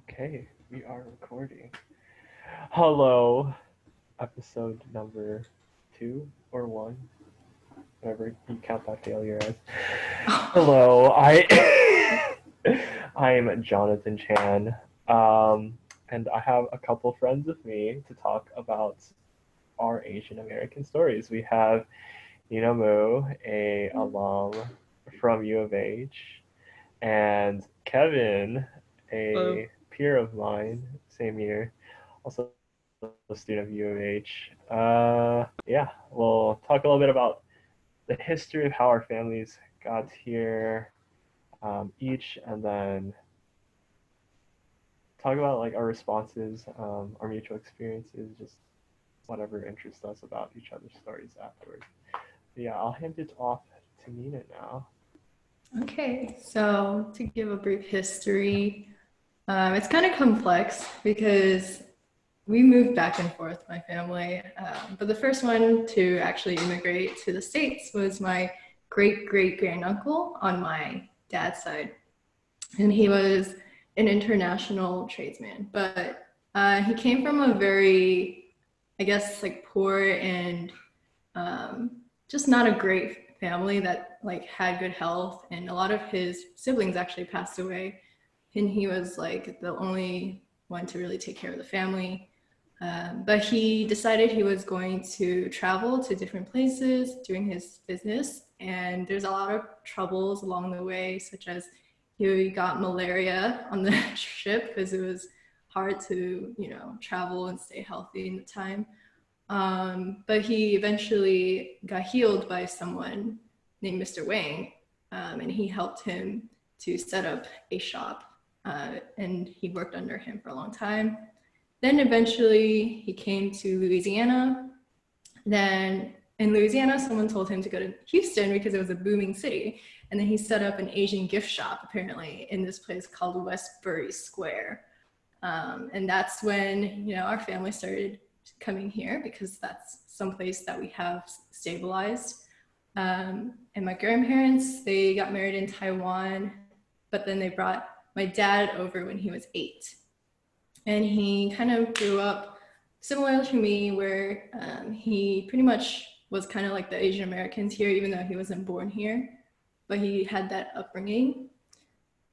Okay, we are recording. Hello, episode number 2 or 1, whatever you count that failure as. Hello, I am Jonathan Chan, and I have a couple friends with me to talk about our Asian American stories. We have Inamu, a alum from U of H, and Kevin, Hello. a peer of mine, same year, also a student of U of H. Yeah, we'll talk a little bit about the history of how our families got here, each, and then talk about like our responses, our mutual experiences, just whatever interests us about each other's stories afterwards. But yeah, I'll hand it off to Nina now. Okay, so to give a brief history, it's kind of complex because we moved back and forth, my family. But the first one to actually immigrate to the States was my great great granduncle on my dad's side. And he was an international tradesman, but he came from a very, I guess, like poor and just not a great family that like had good health, and a lot of his siblings actually passed away, and he was like the only one to really take care of the family. But he decided he was going to travel to different places doing his business, and there's a lot of troubles along the way, such as he got malaria on the ship because it was hard to travel and stay healthy in the time. But he eventually got healed by someone named Mr. Wang, and he helped him to set up a shop, and he worked under him for a long time. Then eventually he came to Louisiana. Then in Louisiana, someone told him to go to Houston because it was a booming city. And then he set up an Asian gift shop, apparently, in this place called Westbury Square. And that's when, our family started coming here because that's someplace that we have stabilized. And my grandparents, they got married in Taiwan, but then they brought my dad over when he was 8. And he kind of grew up similar to me, where he pretty much was kind of like the Asian Americans here, even though he wasn't born here, but he had that upbringing.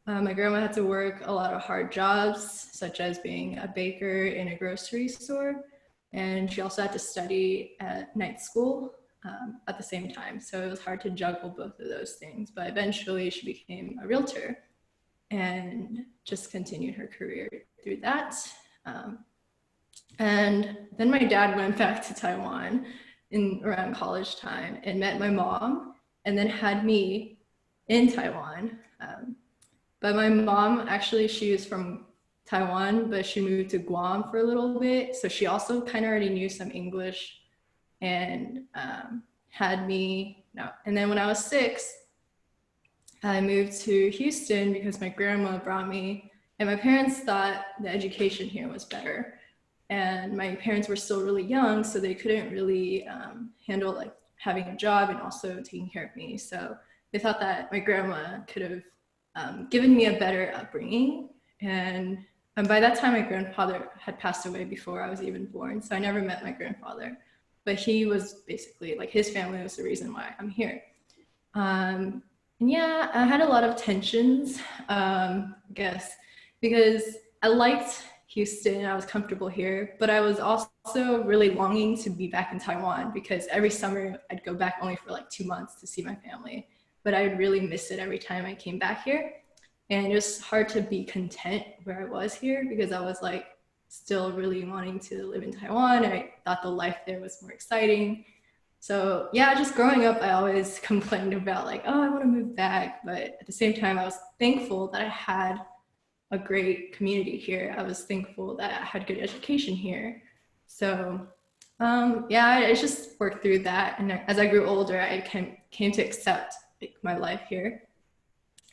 My grandma had to work a lot of hard jobs, such as being a baker in a grocery store, and she also had to study at night school at the same time. So it was hard to juggle both of those things, but eventually she became a realtor and just continued her career through that. And then my dad went back to Taiwan in around college time and met my mom, and then had me in Taiwan. But my mom, actually, she was from Taiwan, but she moved to Guam for a little bit. So she also kind of already knew some English, and had me. No. And then when I was 6, I moved to Houston because my grandma brought me, and my parents thought the education here was better. And my parents were still really young, so they couldn't really handle like having a job and also taking care of me. So they thought that my grandma could have given me a better upbringing. And by that time, my grandfather had passed away before I was even born, so I never met my grandfather. But he was basically like, his family was the reason why I'm here. And yeah, I had a lot of tensions, I guess, because I liked Houston, I was comfortable here, but I was also really longing to be back in Taiwan because every summer I'd go back only for like 2 months to see my family, but I would really miss it every time I came back here. And it was hard to be content where I was here because I was like still really wanting to live in Taiwan. And I thought the life there was more exciting. So yeah, just growing up, I always complained about like, oh, I want to move back. But at the same time, I was thankful that I had a great community here. I was thankful that I had good education here. So yeah, I just worked through that. And as I grew older, I came to accept like, my life here.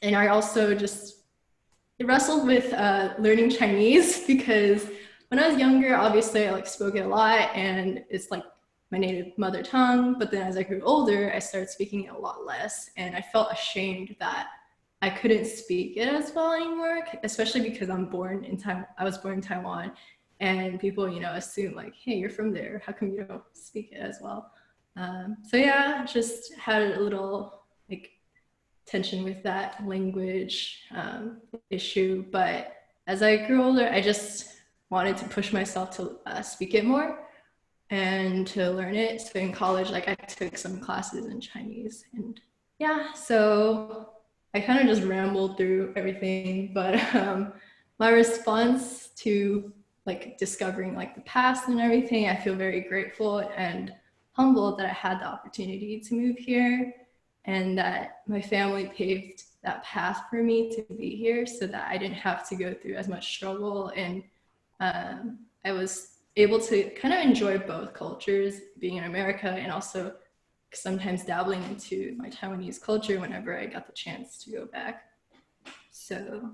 And I also just wrestled with learning Chinese because when I was younger, obviously I like spoke it a lot and it's like my native mother tongue. But then as I grew older, I started speaking it a lot less. And I felt ashamed that I couldn't speak it as well anymore, especially because I'm born in Taiwan. I was born in Taiwan, and people, assume like, hey, you're from there. How come you don't speak it as well? So yeah, just had a little like tension with that language issue. But as I grew older, I just wanted to push myself to speak it more and to learn it. So in college, like I took some classes in Chinese, and yeah, so I kind of just rambled through everything. But my response to like discovering like the past and everything, I feel very grateful and humbled that I had the opportunity to move here and that my family paved that path for me to be here so that I didn't have to go through as much struggle. And I was able to kind of enjoy both cultures, being in America and also sometimes dabbling into my Taiwanese culture whenever I got the chance to go back. So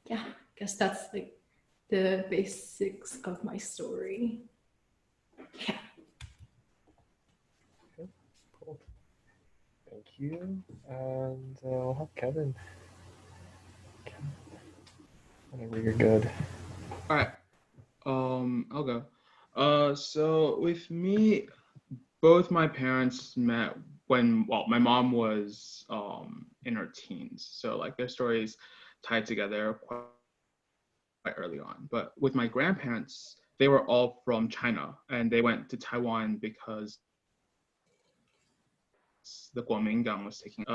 yeah, I guess that's like the basics of my story. Yeah. Okay, cool. Thank you. And we'll have Kevin. Whenever you're good. All right. I'll go. So with me, both my parents met when, well, my mom was in her teens. So like their stories tied together quite early on. But with my grandparents, they were all from China and they went to Taiwan because the Kuomintang was taking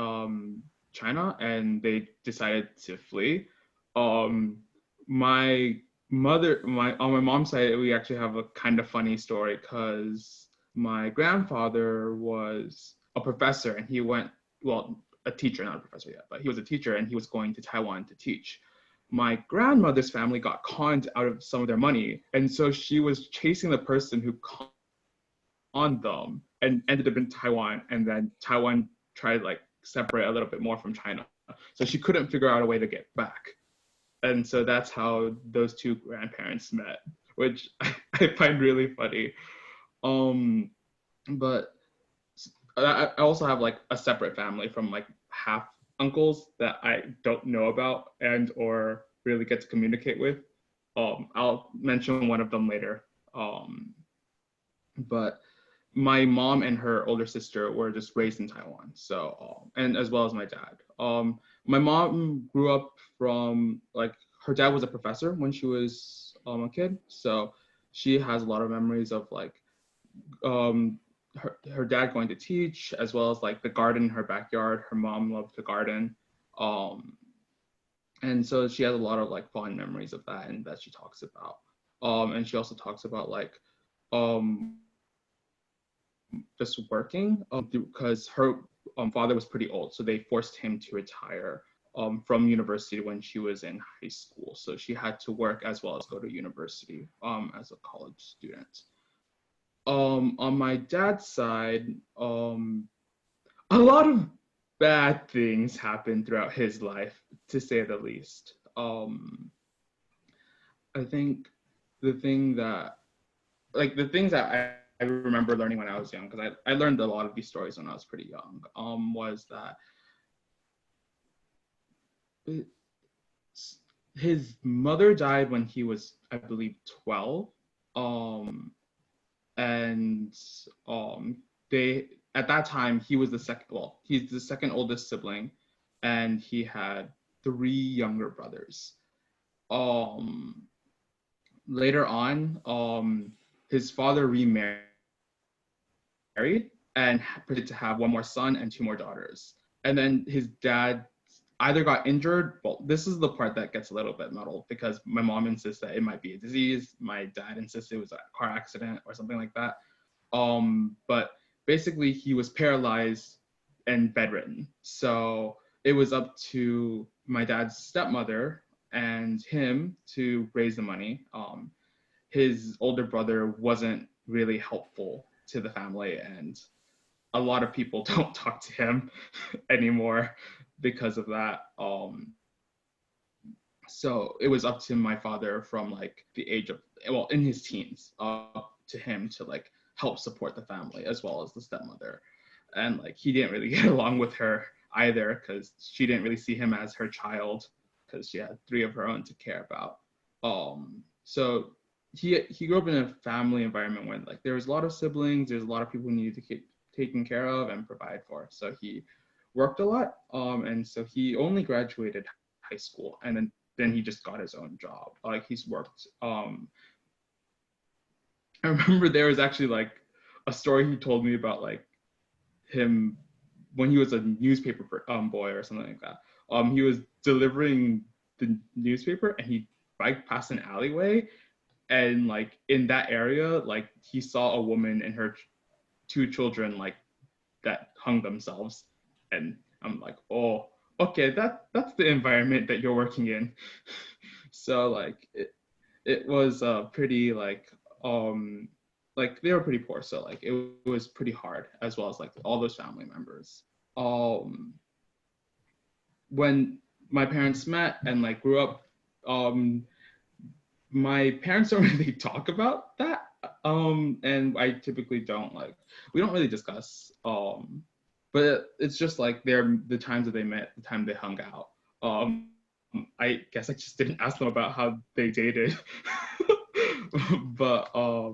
China and they decided to flee. My mother, on my mom's side, we actually have a kind of funny story because my grandfather was a professor and he went, well, a teacher, not a professor yet, but he was a teacher and he was going to Taiwan to teach. My grandmother's family got conned out of some of their money, and so she was chasing the person who conned them and ended up in Taiwan, and then Taiwan tried to like separate a little bit more from China. So she couldn't figure out a way to get back. And so that's how those two grandparents met, which I find really funny. But I also have like a separate family from like half uncles that I don't know about and or really get to communicate with. I'll mention one of them later. But my mom and her older sister were just raised in Taiwan, so and as well as my dad. My mom grew up from like her dad was a professor when she was a kid, so she has a lot of memories of like her dad going to teach, as well as like the garden in her backyard. Her mom loved to garden, and so she has a lot of like fond memories of that, and that she talks about. And she also talks about like just working because her father was pretty old, so they forced him to retire from university when she was in high school. So she had to work as well as go to university as a college student. On my dad's side, a lot of bad things happened throughout his life, to say the least. I think the thing that, like the things that I remember learning when I was young, because I learned a lot of these stories when I was pretty young, was that his mother died when he was, I believe, 12. And they, at that time, he was the second, well, he's the second oldest sibling, and he had 3 younger brothers. Later on, his father remarried and predicted to have 1 more son and 2 more daughters. And then his dad either got injured. Well, this is the part that gets a little bit muddled because my mom insists that it might be a disease. My dad insists it was a car accident or something like that. But basically he was paralyzed and bedridden. So it was up to my dad's stepmother and him to raise the money. His older brother wasn't really helpful to the family, and a lot of people don't talk to him anymore because of that. So it was up to my father from like the age of, well, in his teens, up to him to like help support the family as well as the stepmother. And like he didn't really get along with her either, because she didn't really see him as her child, because she had 3 of her own to care about. So he grew up in a family environment when like there was a lot of siblings, there's a lot of people who needed to keep taken care of and provide for. So he worked a lot, and so he only graduated high school, and then he just got his own job. Like he's worked. I remember there was actually like a story he told me about like him when he was a newspaper boy or something like that. He was delivering the newspaper and he biked past an alleyway, and like in that area, like he saw a woman and her 2 children like that hung themselves, and I'm like, oh, okay, that's the environment that you're working in. So like it was pretty like they were pretty poor, so like it was pretty hard, as well as like all those family members. When my parents met and like grew up, my parents don't really talk about that, and I typically don't like, we don't really discuss, but it's just like they're the times that they met, the time they hung out. I guess I just didn't ask them about how they dated. But I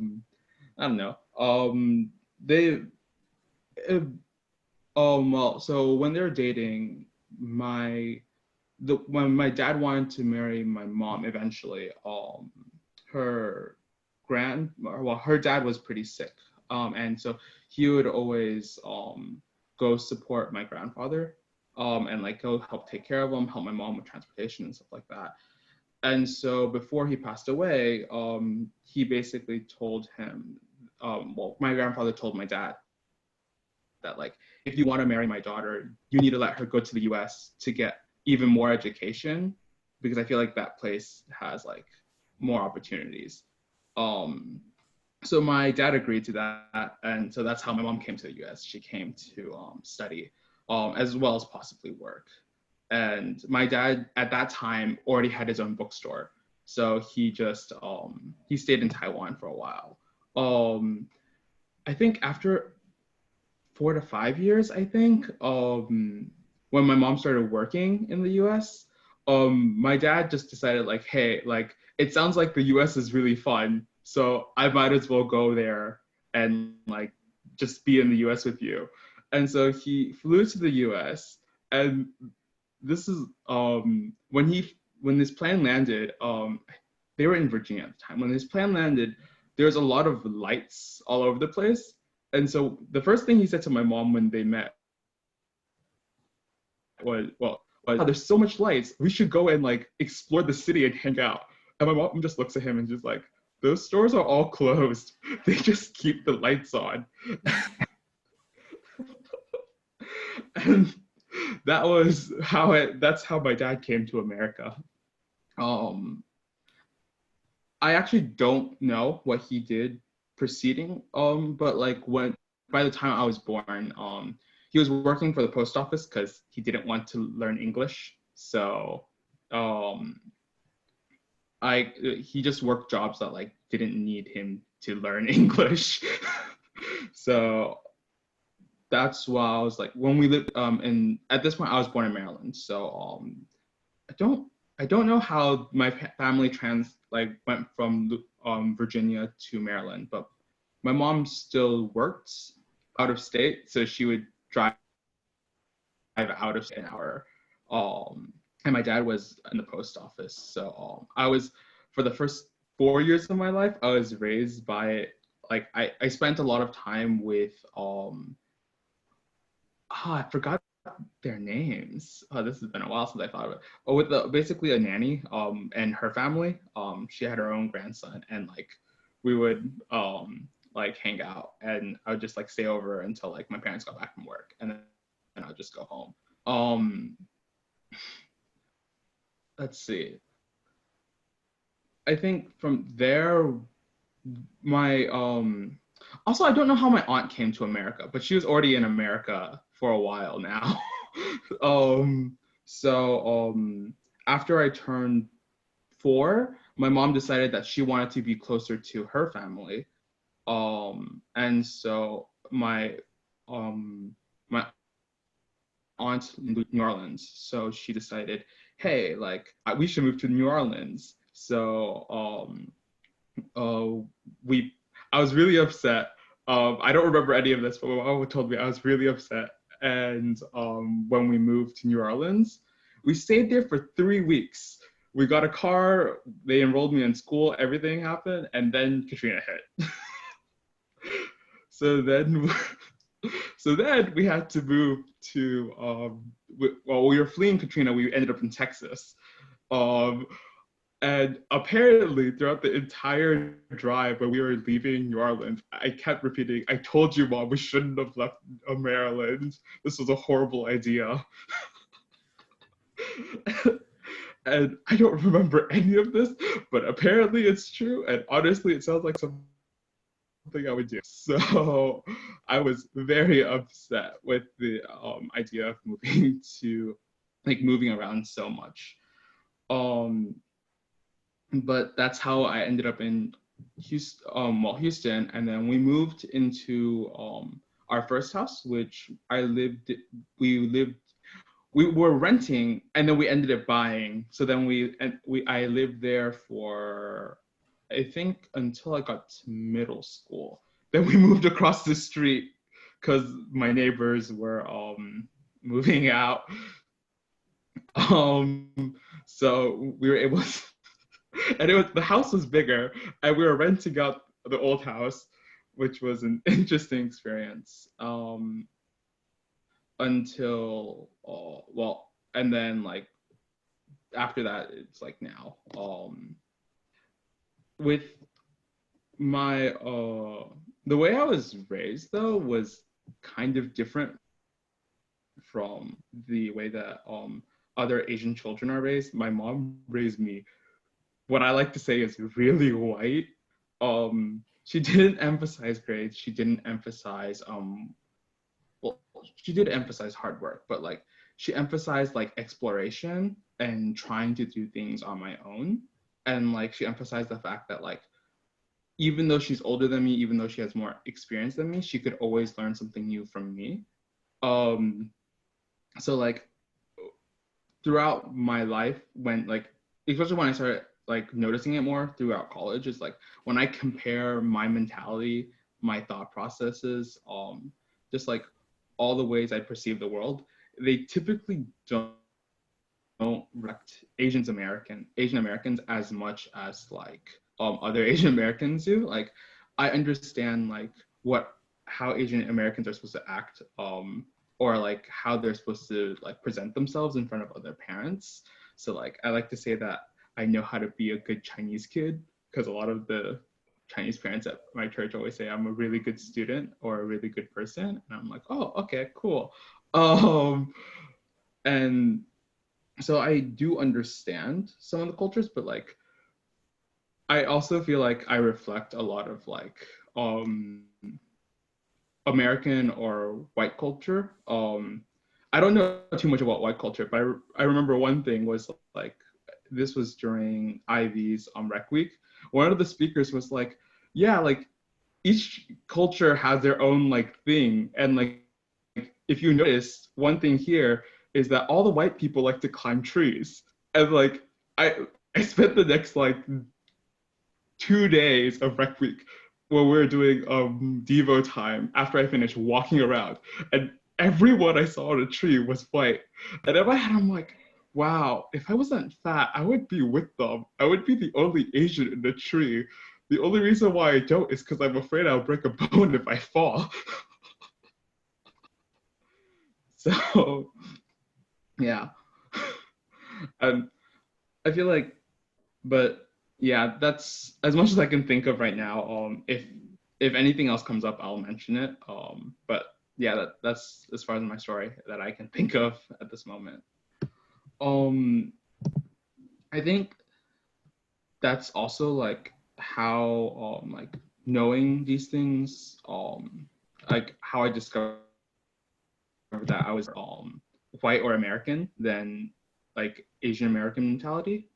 don't know. They well, so when they were dating, when my dad wanted to marry my mom eventually, her dad was pretty sick, and so he would always go support my grandfather, and like go help take care of him, help my mom with transportation and stuff like that. And so before he passed away, he basically told him, my grandfather told my dad that like, if you want to marry my daughter, you need to let her go to the US to get even more education, because I feel like that place has like more opportunities. So my dad agreed to that, and so that's how my mom came to the US. She came to study, as well as possibly work. And my dad at that time already had his own bookstore, so he just he stayed in Taiwan for a while. I think after 4 to 5 years, I think, when my mom started working in the US, my dad just decided like, hey, like it sounds like the US is really fun, so I might as well go there and like just be in the US with you. And so he flew to the US, and this is when this plane landed, they were in Virginia at the time. When this plane landed, there's a lot of lights all over the place. And so the first thing he said to my mom when they met was, well, oh, there's so much lights, we should go and like explore the city and hang out. And my mom just looks at him and just like, those stores are all closed. They just keep the lights on. And that's how my dad came to America. I actually don't know what he did preceding, but like by the time I was born, he was working for the post office because he didn't want to learn English. So he just worked jobs that like didn't need him to learn English. So that's why I was like, when we lived at this point I was born in Maryland, so I don't know how my family went from Virginia to Maryland, but my mom still worked out of state, so she would drive out of an hour. And my dad was in the post office, so I was, for the first 4 years of my life, I was raised by like I spent a lot of time with I forgot their names. This has been a while since I thought of it. Oh, with basically a nanny, and her family. She had her own grandson, and like we would like hang out, and I would just like stay over until like my parents got back from work, and then I'd just go home. Let's see. I think from there, my also, I don't know how my aunt came to America, but she was already in America for a while now. So after I turned 4, my mom decided that she wanted to be closer to her family. And so my aunt moved to New Orleans, so she decided, hey, like we should move to New Orleans. So we I was really upset. I don't remember any of this, but my mom told me I was really upset. And when we moved to New Orleans, we stayed there for 3 weeks. We got a car, they enrolled me in school, everything happened, and then Katrina hit. so then so then we had to move to well, we were fleeing Katrina, we ended up in Texas. And apparently, throughout the entire drive when we were leaving New Orleans, I kept repeating, I told you, Mom, we shouldn't have left Maryland. This was a horrible idea. And I don't remember any of this, but apparently it's true. And honestly, it sounds like something I would do. So I was very upset with the idea of moving around so much. But that's how I ended up in Houston, and then we moved into our first house, which we were renting, and then we ended up buying. So then I lived there for, I think, until I got to middle school. Then we moved across the street because my neighbors were moving out. So we were able to. And the house was bigger, and we were renting out the old house, which was an interesting experience. Until and then like after that, it's like now. With my the way I was raised though was kind of different from the way that other Asian children are raised. My mom raised me, what I like to say, is really white. She didn't emphasize grades. She didn't emphasize she did emphasize hard work, but like she emphasized like exploration and trying to do things on my own. And like she emphasized the fact that like even though she's older than me, even though she has more experience than me, she could always learn something new from me. So like throughout my life, when like especially when I started like noticing it more throughout college, is like when I compare my mentality, my thought processes, just like all the ways I perceive the world, they typically don't reflect Asian Americans as much as like other Asian Americans do. Like I understand like how Asian Americans are supposed to act, or like how they're supposed to like present themselves in front of other parents. So like I like to say that I know how to be a good Chinese kid, because a lot of the Chinese parents at my church always say I'm a really good student or a really good person, and I'm like, oh, okay, cool. And so I do understand some of the cultures, but like I also feel like I reflect a lot of like American or white culture. I don't know too much about white culture, but I remember one thing was like, this was during Ivy's Rec Week. One of the speakers was like, yeah, like each culture has their own like thing. And like, if you notice, one thing here is that all the white people like to climb trees. And like, I spent the next like 2 days of Rec Week where we were doing Devo time after I finished walking around. And everyone I saw on a tree was white. And in my head, I'm like, wow, if I wasn't fat, I would be with them. I would be the only Asian in the tree. The only reason why I don't is because I'm afraid I'll break a bone if I fall. So, yeah. And I feel like, but yeah, that's as much as I can think of right now. If anything else comes up, I'll mention it. But yeah, that's as far as my story that I can think of at this moment. I think that's also like how like knowing these things, like how I discovered that I was white or American than like Asian American mentality.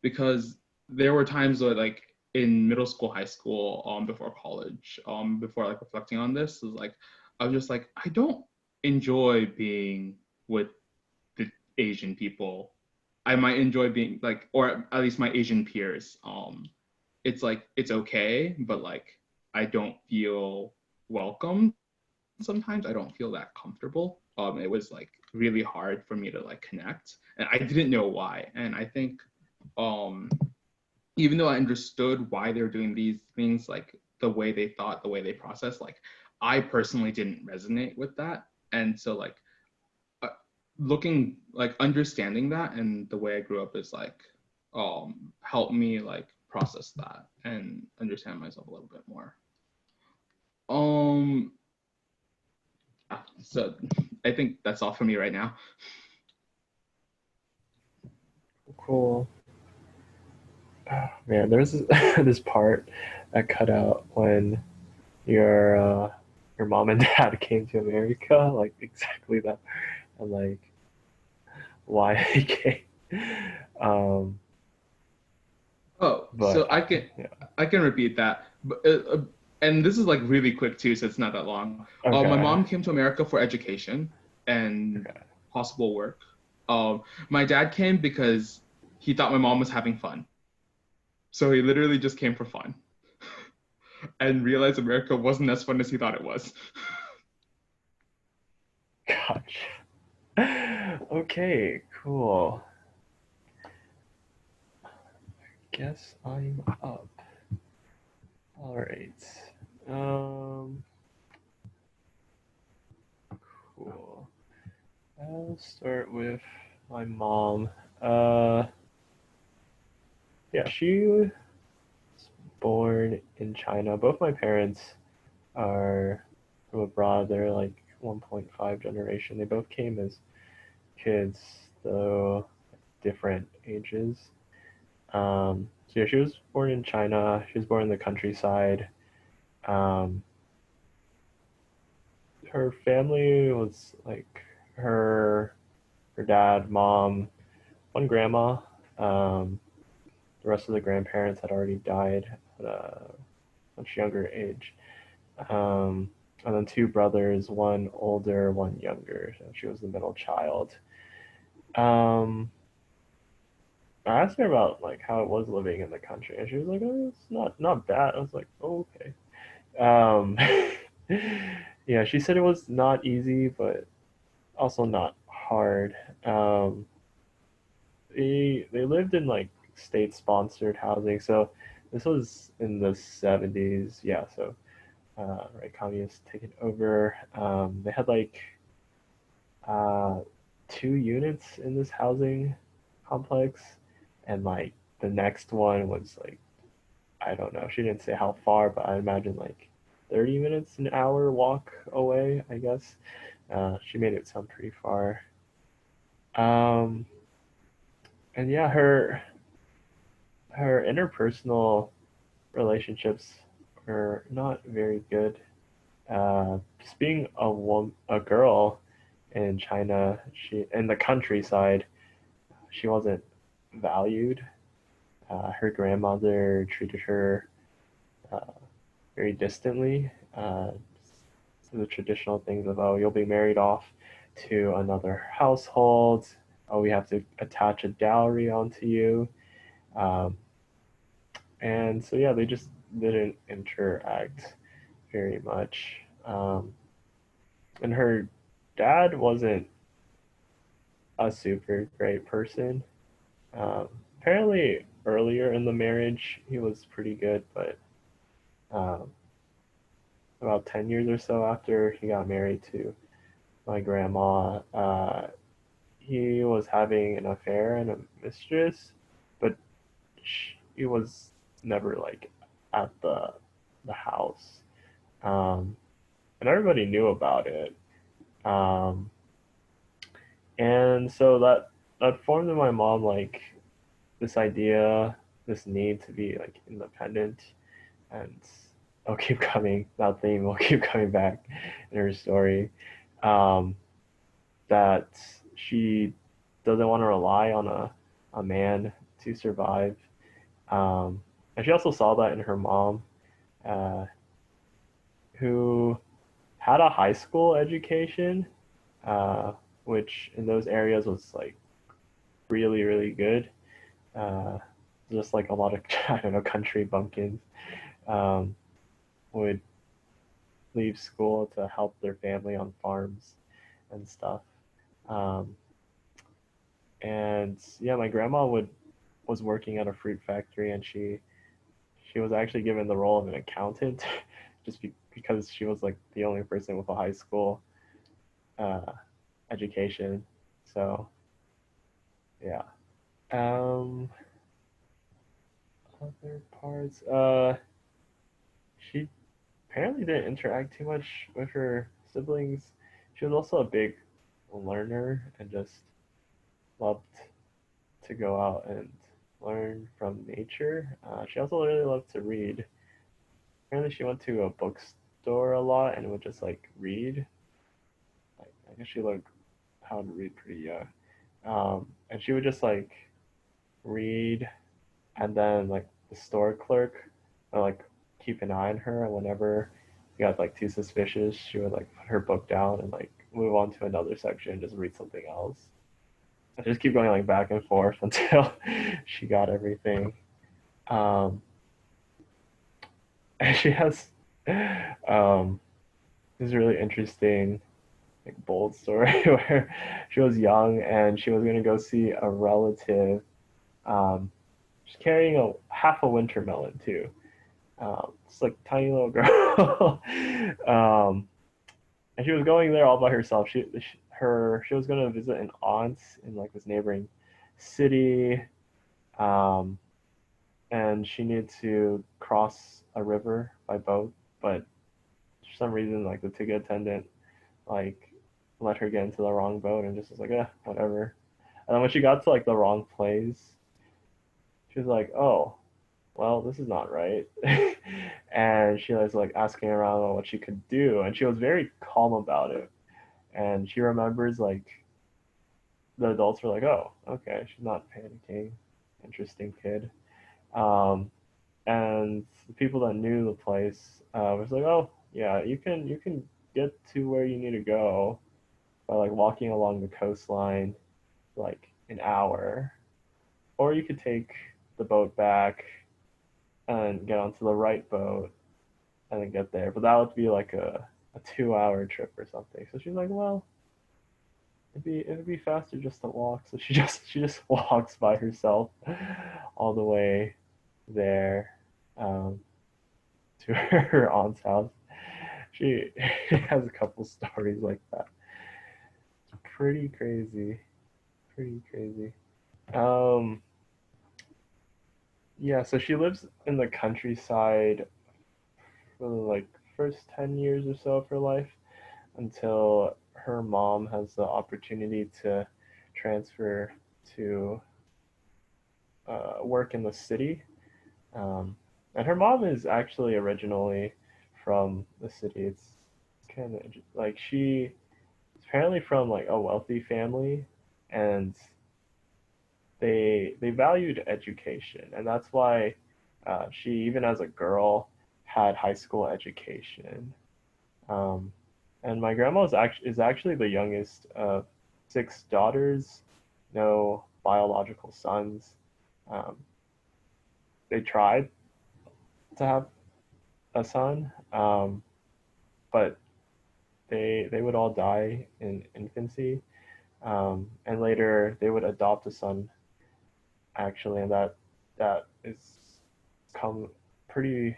Because there were times where like in middle school, high school, before college, before like reflecting on this, is like I was just like, I don't enjoy being with the Asian people. I might enjoy being like, or at least my Asian peers. It's like it's okay, but like I don't feel welcome. Sometimes I don't feel that comfortable. It was like really hard for me to like connect, and I didn't know why. And I think, um, even though I understood why they're doing these things, like the way they thought, the way they process, like I personally didn't resonate with that. And so like uh, looking like understanding that and the way I grew up is like helped me like process that and understand myself a little bit more. Um so I think that's all for me right now. Cool. Oh, man, there's this part that cut out when your mom and dad came to America, like exactly that, and like why they came. Um, Oh, so but yeah, I can repeat that. But, and this is like really quick too, so it's not that long. My okay, mom came to America for education and okay, possible work. My dad came because he thought my mom was having fun. So he literally just came for fun and realized America wasn't as fun as he thought it was. gotcha. Okay, cool. Guess I'm up. All right. Um, cool. I'll start with my mom. Uh, yeah, she was born in China. Both my parents are from abroad. They're like 1.5 generation. They both came as kids, though different ages. So yeah, she was born in China. She was born in the countryside. Um, her family was like her dad, mom, one grandma. Um, the rest of the grandparents had already died at a much younger age. Um, and then two brothers, one older, one younger. So she was the middle child. Um, I asked her about like how it was living in the country, and she was like, "Oh, it's not bad." I was like, "Oh, okay." Um, yeah, she said it was not easy, but also not hard. Um, they lived in like state sponsored housing, so this was in the 70s. Yeah, so right, communists taken over. They had like uh, two units in this housing complex, and like the next one was like, I don't know. She didn't say how far, but I imagine like 30 minutes, an hour walk away, I guess. She made it sound pretty far. Um, and yeah, her interpersonal relationships were not very good. Just being a girl in China, she in the countryside, she wasn't valued. Her grandmother treated her uh, very distantly. So the traditional things of, oh, you'll be married off to another household. Oh, we have to attach a dowry onto you. Um, and so yeah, they just didn't interact very much. And her dad wasn't a super great person. Apparently, earlier in the marriage, he was pretty good, but um, about 10 years or so after he got married to my grandma, he was having an affair and a mistress, but he was never like at the house. Um, and everybody knew about it. Um, and so that formed in my mom like this idea, this need to be like independent, and I'll keep coming. That theme will keep coming back in her story. Um, that she doesn't want to rely on a man to survive. And she also saw that in her mom, uh, who had a high school education, which in those areas was like really, really good. Uh, just like a lot of, I don't know, country bumpkins um, would leave school to help their family on farms and stuff. Um, and yeah, my grandma was working at a fruit factory, and she was actually given the role of an accountant, because she was like the only person with a high school uh, education. So yeah. Um, Other parts. She apparently didn't interact too much with her siblings. She was also a big learner and just loved to go out and learn from nature. She also really loved to read. Apparently, she went to a bookstore a lot and would just like read. I guess she learned how to read pretty young. And she would just like read, and then like the store clerk would like keep an eye on her, and whenever he got like too suspicious, she would like put her book down and like move on to another section and just read something else. And just keep going like back and forth until she got everything. Um, and she has this really interesting like bold story where she was young and she was gonna go see a relative. She's carrying a half a winter melon too. It's like tiny little girl. And she was going there all by herself. She was going to visit an aunt in like this neighboring city, um, and she needed to cross a river by boat. But for some reason, like the ticket attendant, like let her get into the wrong boat and just was like, whatever. And then when she got to like the wrong place, she was like, oh, well, this is not right. And she was like asking around on what she could do. And she was very calm about it. And she remembers like the adults were like, oh, okay, she's not panicking. Interesting kid. Um, and the people that knew the place was like, oh, yeah, you can get to where you need to go by like walking along the coastline like an hour, or you could take the boat back and get onto the right boat and then get there. But that would be like a 2 hour trip or something. So she's like, well, it'd be faster just to walk. So she just walks by herself all the way there, um, to her aunt's house. She has a couple stories like that. Pretty crazy. Pretty crazy. Um, yeah, so she lives in the countryside for the like first 10 years or so of her life until her mom has the opportunity to transfer to work in the city. And her mom is actually originally from the city. It's kind of like she is apparently from like a wealthy family, and they valued education, and that's why she even as a girl had high school education. Um, and my grandma is actually the youngest of six daughters, no biological sons. Um, they tried to have a son, but they would all die in infancy, and later they would adopt a son actually, and that is come pretty.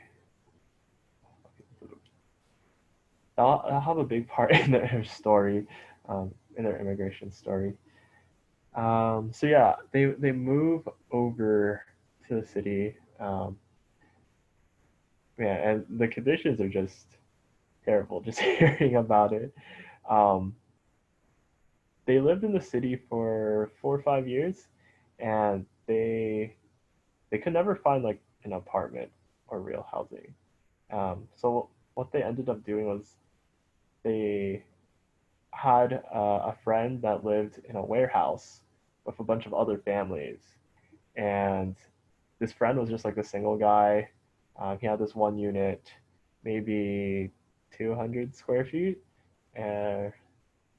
I'll have a big part in their story, in their immigration story. So yeah, they move over to the city. Yeah, and the conditions are just terrible. Just hearing about it. Um, they lived in the city for 4 or 5 years, and they could never find like an apartment or real housing. So what they ended up doing was they had a friend that lived in a warehouse with a bunch of other families, and this friend was just like a single guy. He had this one unit, maybe 200 square feet, and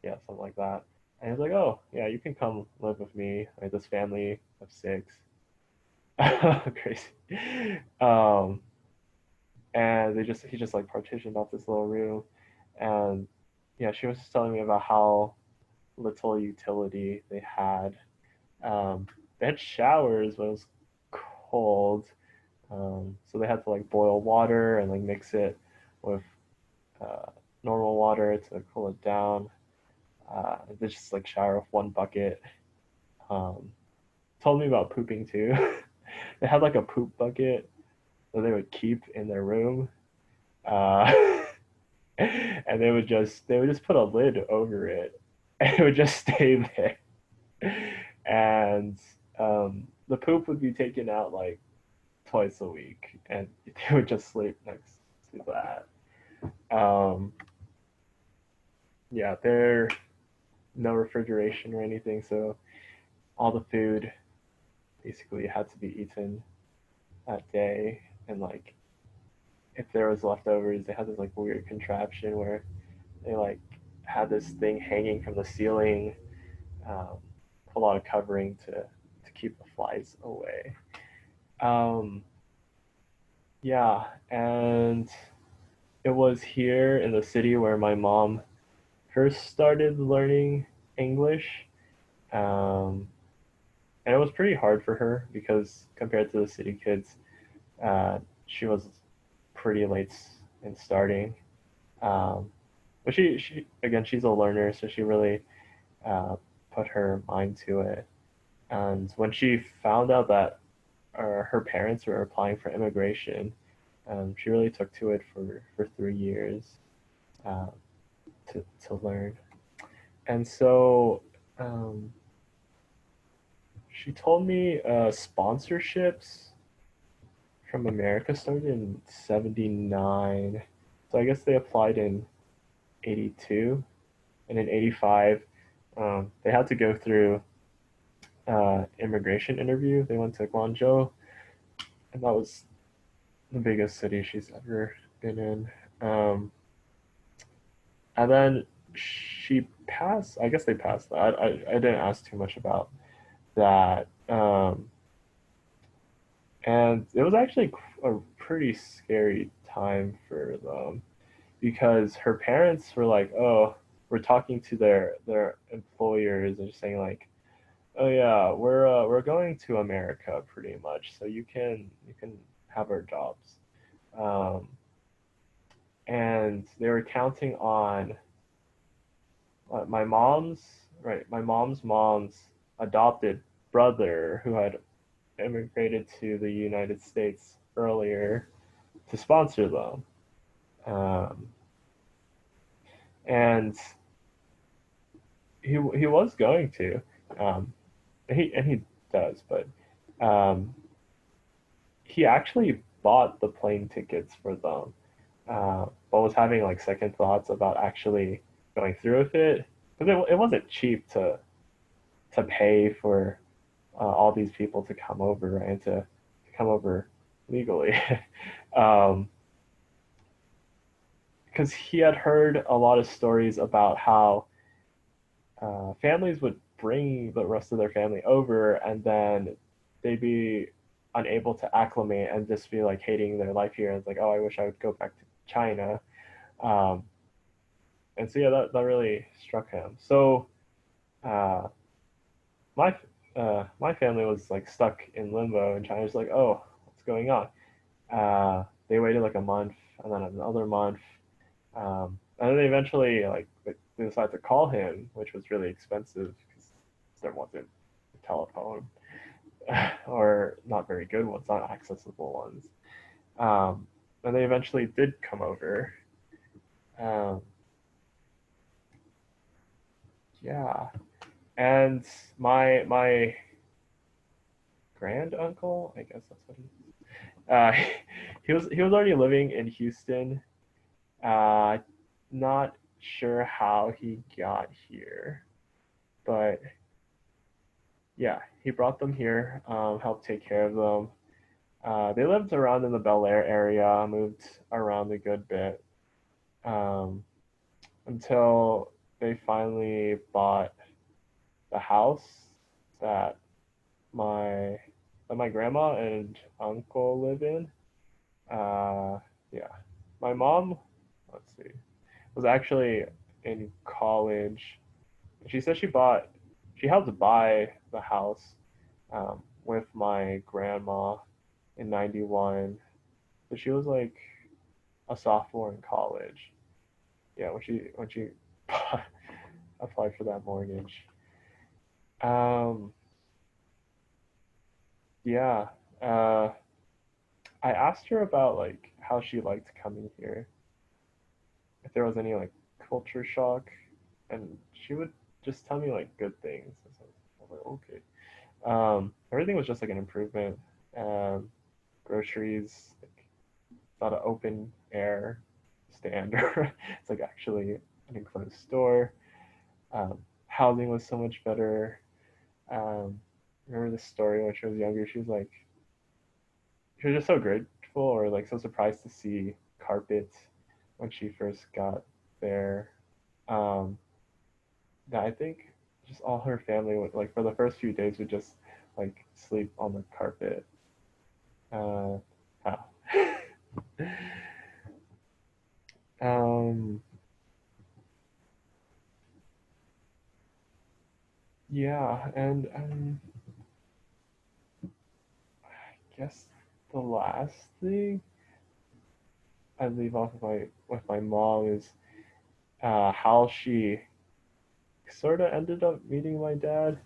yeah, something like that. And he was like, oh, yeah, you can come live with me, like this family of 6. Crazy. And he just like partitioned off this little room, and yeah, she was just telling me about how little utility they had. Um, they had showers, but it was cold, so they had to like boil water and like mix it with uh, normal water to cool it down. They just like shower with one bucket. Um, Told me about pooping too. They had like a poop bucket that they would keep in their room, uh, and they would just put a lid over it, and it would just stay there. And the poop would be taken out like twice a week, and they would just sleep next to that. Um, yeah, there no refrigeration or anything, so all the food basically had to be eaten that day. And like if there was leftovers, they had this like weird contraption where they like had this thing hanging from the ceiling, um, a lot of covering to keep the flies away. Um, yeah, and it was here in the city where my mom first started learning English. Um, and it was pretty hard for her because compared to the city kids, she was pretty late in starting. Um, but she again, she's a learner, so she really uh, put her mind to it. And when she found out that her parents were applying for immigration, she really took to it for 3 years uh, to learn. And so um, she told me sponsorships from America started in '79. So I guess they applied in '82, and in '85 they had to go through immigration interview. They went to Guangzhou, and that was the biggest city she's ever been in. And then she passed. I guess they passed that. I didn't ask too much about that. And it was actually a pretty scary time for them because her parents were like, "Oh, we're talking to their employers and just saying like, oh yeah, we're going to America pretty much, so you can have our jobs." Um, and they were counting on my mom's my mom's adopted brother who had immigrated to the United States earlier to sponsor them. Um, and he was going to, um, he does, but um, he actually bought the plane tickets for them, but was having like second thoughts about actually going through with it because it wasn't cheap to pay for all these people to come over and to come over legally. um, because he had heard a lot of stories about how families would bring the rest of their family over and then they'd be unable to acclimate and just be like hating their life here. And it's like, oh, I wish I would go back to China. Um, and so, yeah, that really struck him. So, uh, my my family was like stuck in limbo in China. It's like, oh, what's going on? They waited like a month and then another month. And then they eventually they decided to call him, which was really expensive because there wasn't a telephone or not very good ones, not accessible ones. And they eventually did come over. Um, yeah, and my grand uncle, I guess that's what he is. He was already living in Houston. Uh, Not sure how he got here, but yeah, he brought them here, helped take care of them. They lived around in the Bel Air area, moved around a good bit, um, until they finally bought the house that my grandma and uncle live in. Yeah, my mom, let's see, was actually in college. She said she helped buy the house with my grandma in '91. So she was like a sophomore in college. Yeah, when she applied for that mortgage. Um, yeah. Uh, I asked her about like how she liked coming here, if there was any like culture shock, and she would just tell me like good things. So I was like, okay. Everything was just like an improvement. Um, Groceries, like it's not an open air stand. It's like actually an enclosed store. Housing was so much better. Um, Remember the story when she was younger? She was just so grateful or like so surprised to see carpet when she first got there. Um, yeah, I think just all her family would like for the first few days would just like sleep on the carpet. Uh, how? um, yeah, and I guess the last thing I leave off with my mom is how she sort of ended up meeting my dad.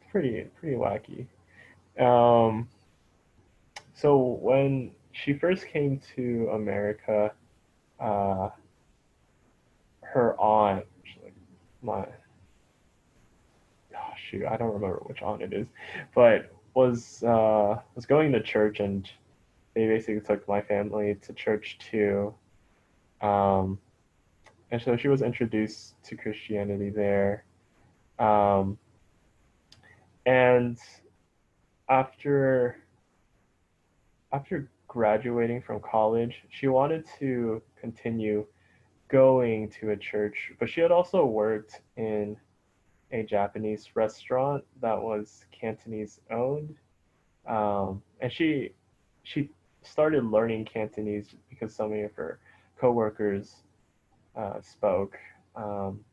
It's pretty wacky. Um, so when she first came to America, uh, her aunt, like my oh shoot, I don't remember which aunt it is, but was going to church, and they basically took my family to church too. Um, and so she was introduced to Christianity there. Um, and after after graduating from college, she wanted to continue going to a church, but she had also worked in a Japanese restaurant that was Cantonese owned. And she started learning Cantonese because so many of her coworkers spoke. Um,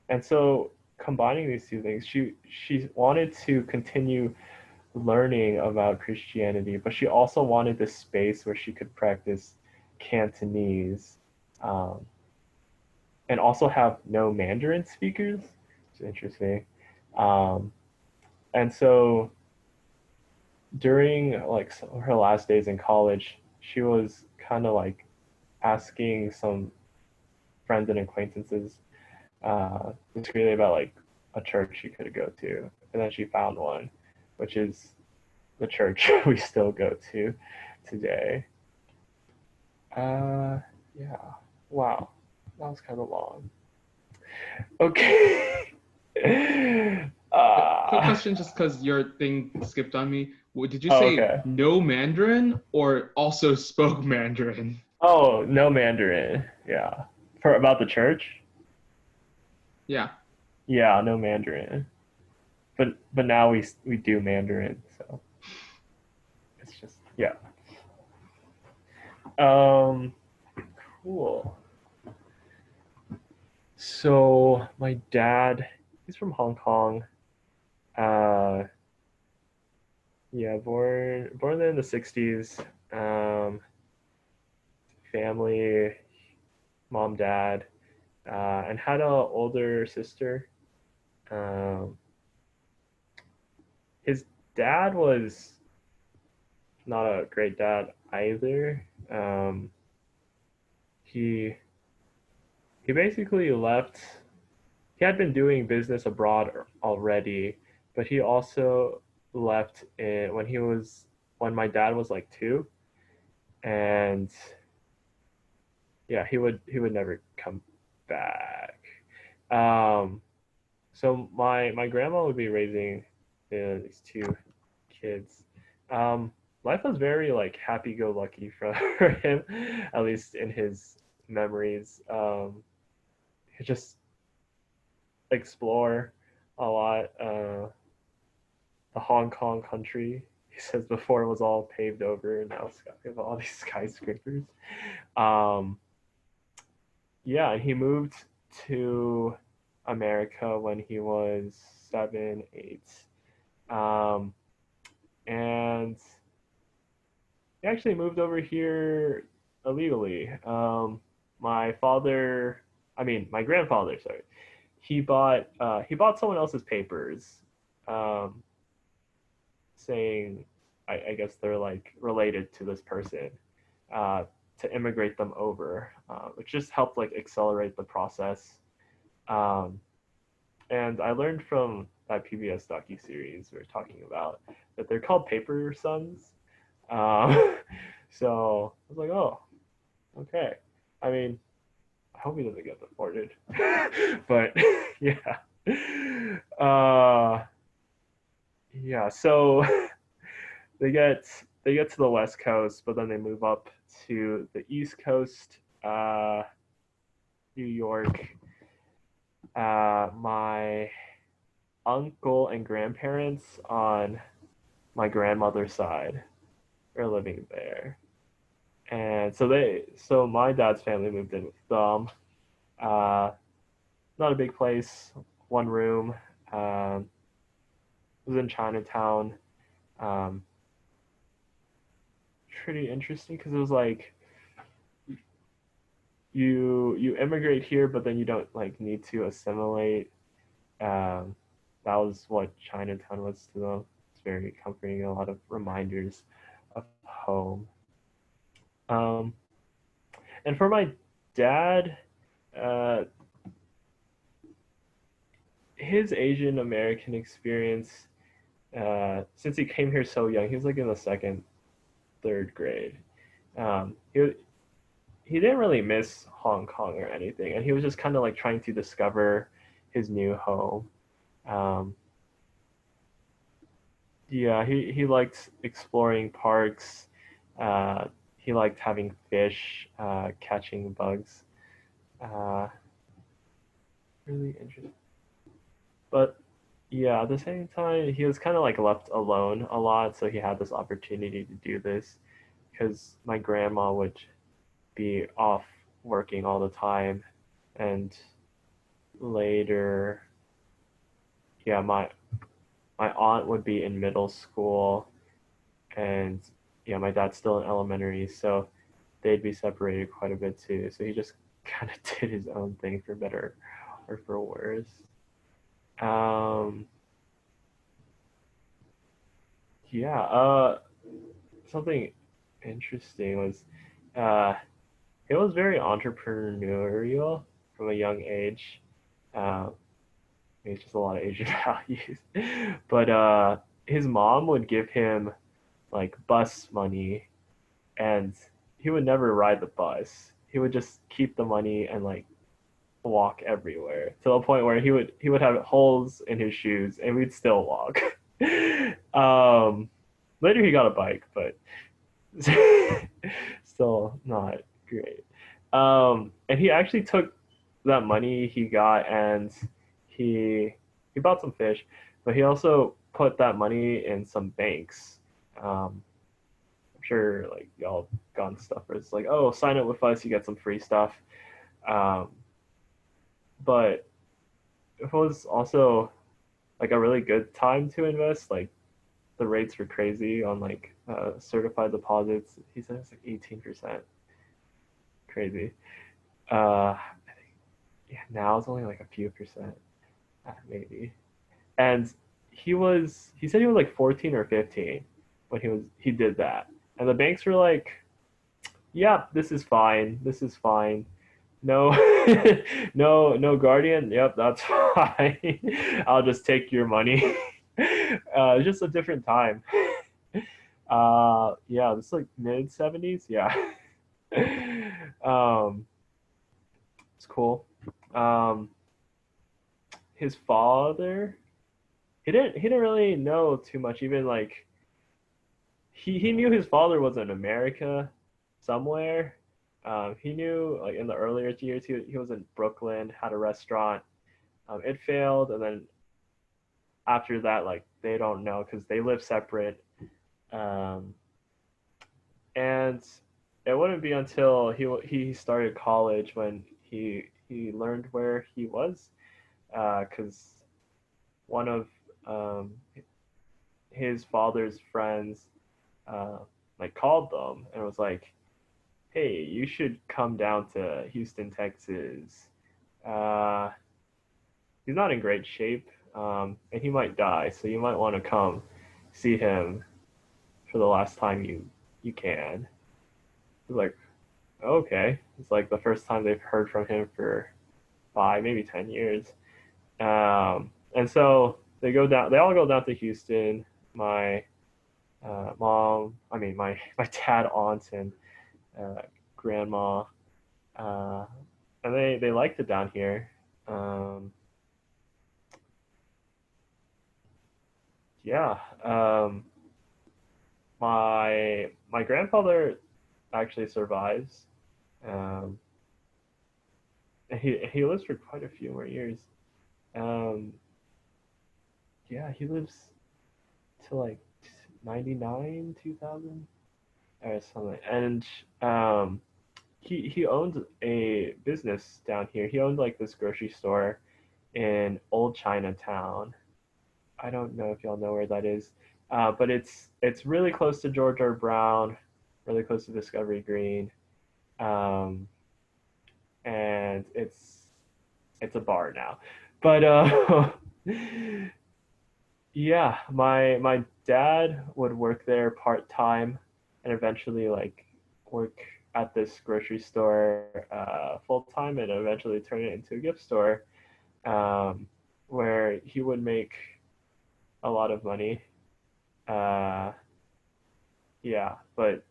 and so combining these two things, she wanted to continue learning about Christianity, but she also wanted this space where she could practice Cantonese, um, and also have no Mandarin speakers. It's interesting. Um, and so during like her last days in college, she was kind of like asking some friends and acquaintances discreetly about like a church she could go to, and then she found one, which is the church we still go to today. Uh, yeah. Wow, that was kind of long. Okay. Quick uh, question, just because your thing skipped on me. Did you oh, say okay. no Mandarin or also spoke Mandarin? Oh, no Mandarin. Yeah. For about the church? Yeah. Yeah, no Mandarin. But now we do Mandarin, so it's just yeah. Um, cool. So my dad, he's from Hong Kong. Uh, yeah, born there in the '60s. Um, Family, mom, dad, and had a older sister. Um, his dad was not a great dad either. He he basically left. He had been doing business abroad already, but he also left when my dad was like two, and yeah, he would never come back. Um, so my grandma would be raising these two kids. Um, Life was very like happy-go-lucky for him, at least in his memories. could just explore a lot. The Hong Kong country, he says, before it was all paved over, and now we have all these skyscrapers. Yeah, and he moved to America when he was 7, 8. And he actually moved over here illegally. My grandfather, sorry, he bought someone else's papers, saying, I guess they're like related to this person, to immigrate them over, which just helped like accelerate the process. And I learned from that PBS docuseries we were talking about that they're called paper sons. So I was like, oh, okay. I mean, I hope he doesn't get deported. But yeah. Yeah, so they get to the West Coast, but then they move up to the East Coast, New York. My uncle and grandparents on my grandmother's side are living there. And so my dad's family moved in with them. Not a big place, one room. It was in Chinatown. Pretty interesting because it was like you immigrate here, but then you don't like need to assimilate. That was what Chinatown was to them. It's very comforting, a lot of reminders of home. And for my dad, his Asian American experience, since he came here so young, he was like in the second, third grade. He didn't really miss Hong Kong or anything, and he was just kind of like trying to discover his new home. Yeah, he liked exploring parks. He liked having fish, catching bugs. Really interesting. But yeah, at the same time, he was kind of like left alone a lot, so he had this opportunity to do this because my grandma would be off working all the time, and later, yeah, my aunt would be in middle school, and yeah, my dad's still in elementary, so they'd be separated quite a bit too. So he just kind of did his own thing, for better or for worse. Yeah, something interesting was, it was very entrepreneurial from a young age. It's just a lot of Asian values. But his mom would give him like bus money, and he would never ride the bus. He would just keep the money and like walk everywhere, to the point where he would have holes in his shoes and we'd still walk. Later he got a bike, but still not great. And he actually took that money he got and he bought some fish, but he also put that money in some banks. I'm sure like y'all gotten stuff where it's like, oh, sign up with us, you get some free stuff. But it was also like a really good time to invest. Like the rates were crazy on like certified deposits. He said it's like 18%. Crazy. I think, yeah, now it's only like a few percent, maybe. And he said he was like 14 or 15 when he did that. And the banks were like, yeah, this is fine. This is fine. No, no guardian. Yep, that's fine. I'll just take your money. It's just a different time. Yeah, this is like mid 70s. Yeah. It's cool. His father, he didn't really know too much. Even like he knew his father was in America somewhere, he knew like in the earlier years he was in Brooklyn, had a restaurant. It failed, and then after that, like they don't know because they live separate. Um, and it wouldn't be until he started college when he learned where he was, because one of um, his father's friends uh, like called them and was like, "Hey, you should come down to Houston, Texas. Uh, he's not in great shape, and he might die, so you might want to come see him for the last time you can." He's like, "Okay." It's like the first time they've heard from him for 5, maybe 10 years. And so they go down. They all go down to Houston. My mom, I mean my dad, aunt, and uh, grandma, uh, and they liked it down here. Um, yeah, my grandfather actually survives. Um, and he lives for quite a few more years. Um, yeah, he lives to like 99, 2000 or something. And um, he owned a business down here. He owned like this grocery store in Old Chinatown. I don't know if y'all know where that is, but it's really close to George R. Brown, really close to Discovery Green, um, and it's a bar now. But yeah, my dad would work there part time, and eventually like work at this grocery store full time, and eventually turn it into a gift store, um, where he would make a lot of money. Uh, yeah, but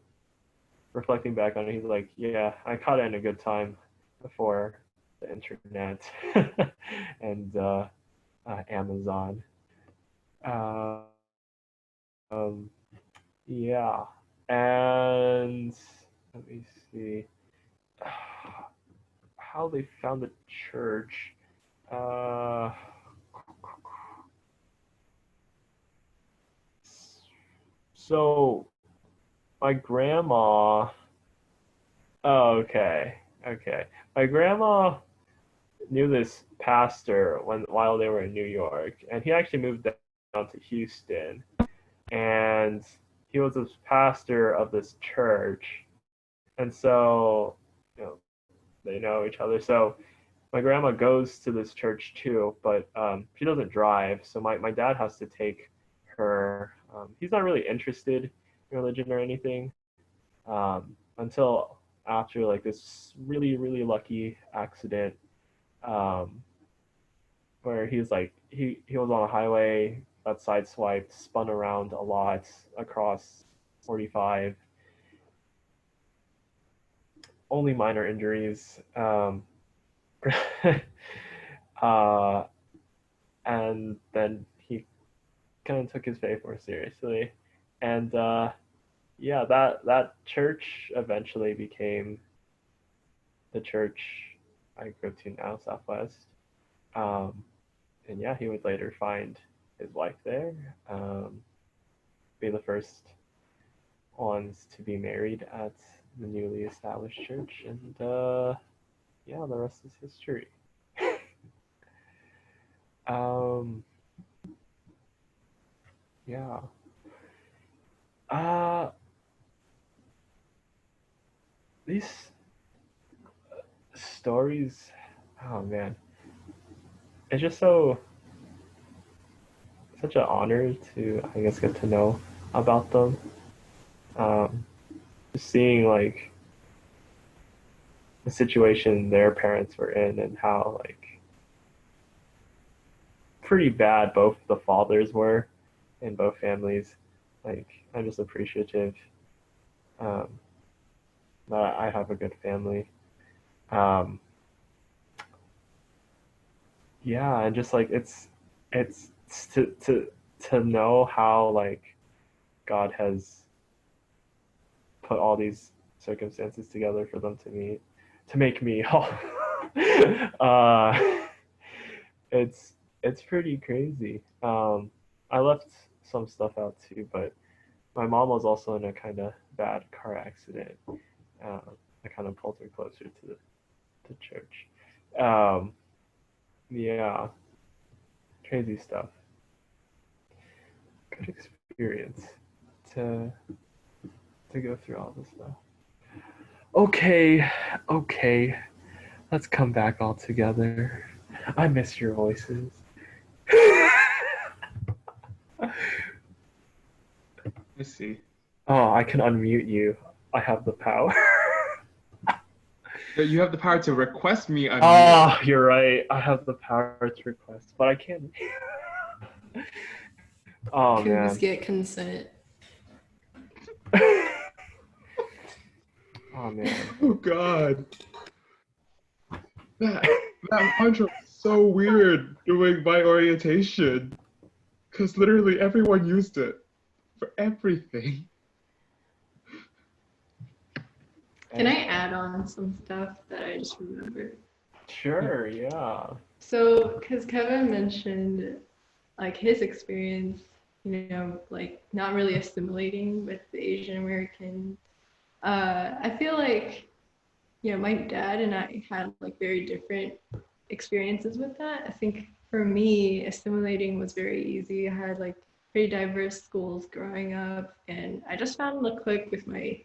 reflecting back on it, he's like, yeah, I caught it in a good time before the internet and Amazon. Um, yeah, and let me see how they found the church. Uh, so my grandma. Oh, okay, okay. My grandma knew this pastor while they were in New York, and he actually moved down to Houston, and he was this pastor of this church, and so you know they know each other. So my grandma goes to this church too, but she doesn't drive, so my dad has to take her. He's not really interested in religion or anything, until after like this really lucky accident, um, where he's like he was on a highway, got sideswiped, spun around a lot across 45, only minor injuries. uh, and then he kind of took his faith more seriously, and yeah, that church eventually became the church I go to now, Southwest. Um, and yeah, he would later find his wife there, be the first ones to be married at the newly established church, and yeah, the rest is history. um, yeah. Uh, these stories, oh man, it's just such an honor to, I guess, get to know about them. Um, just seeing like the situation their parents were in and how like pretty bad both the fathers were in both families. Like I'm just appreciative, um, that I have a good family. Um, yeah, and just like it's to know how like God has put all these circumstances together for them to make me. It's it's pretty crazy. I left some stuff out too, but my mom was also in a kind of bad car accident. That kind of pulled her closer to church. Um, yeah, crazy stuff. Good experience to go through all this stuff. Okay, let's come back all together. I miss your voices. Let's see. Oh, I can unmute you. I have the power. You have the power to request me a Oh, you're right. I have the power to request, but I can't. Oh, man. Get consent. Oh, man. Oh, God. That mantra was so weird doing my orientation. Because literally everyone used it for everything. Can I add on some stuff that I just remembered? Sure, yeah. So, because Kevin mentioned like his experience, like not really assimilating with the Asian American. I feel like, my dad and I had like very different experiences with that. I think for me, assimilating was very easy. I had like pretty diverse schools growing up, and I just found the click with my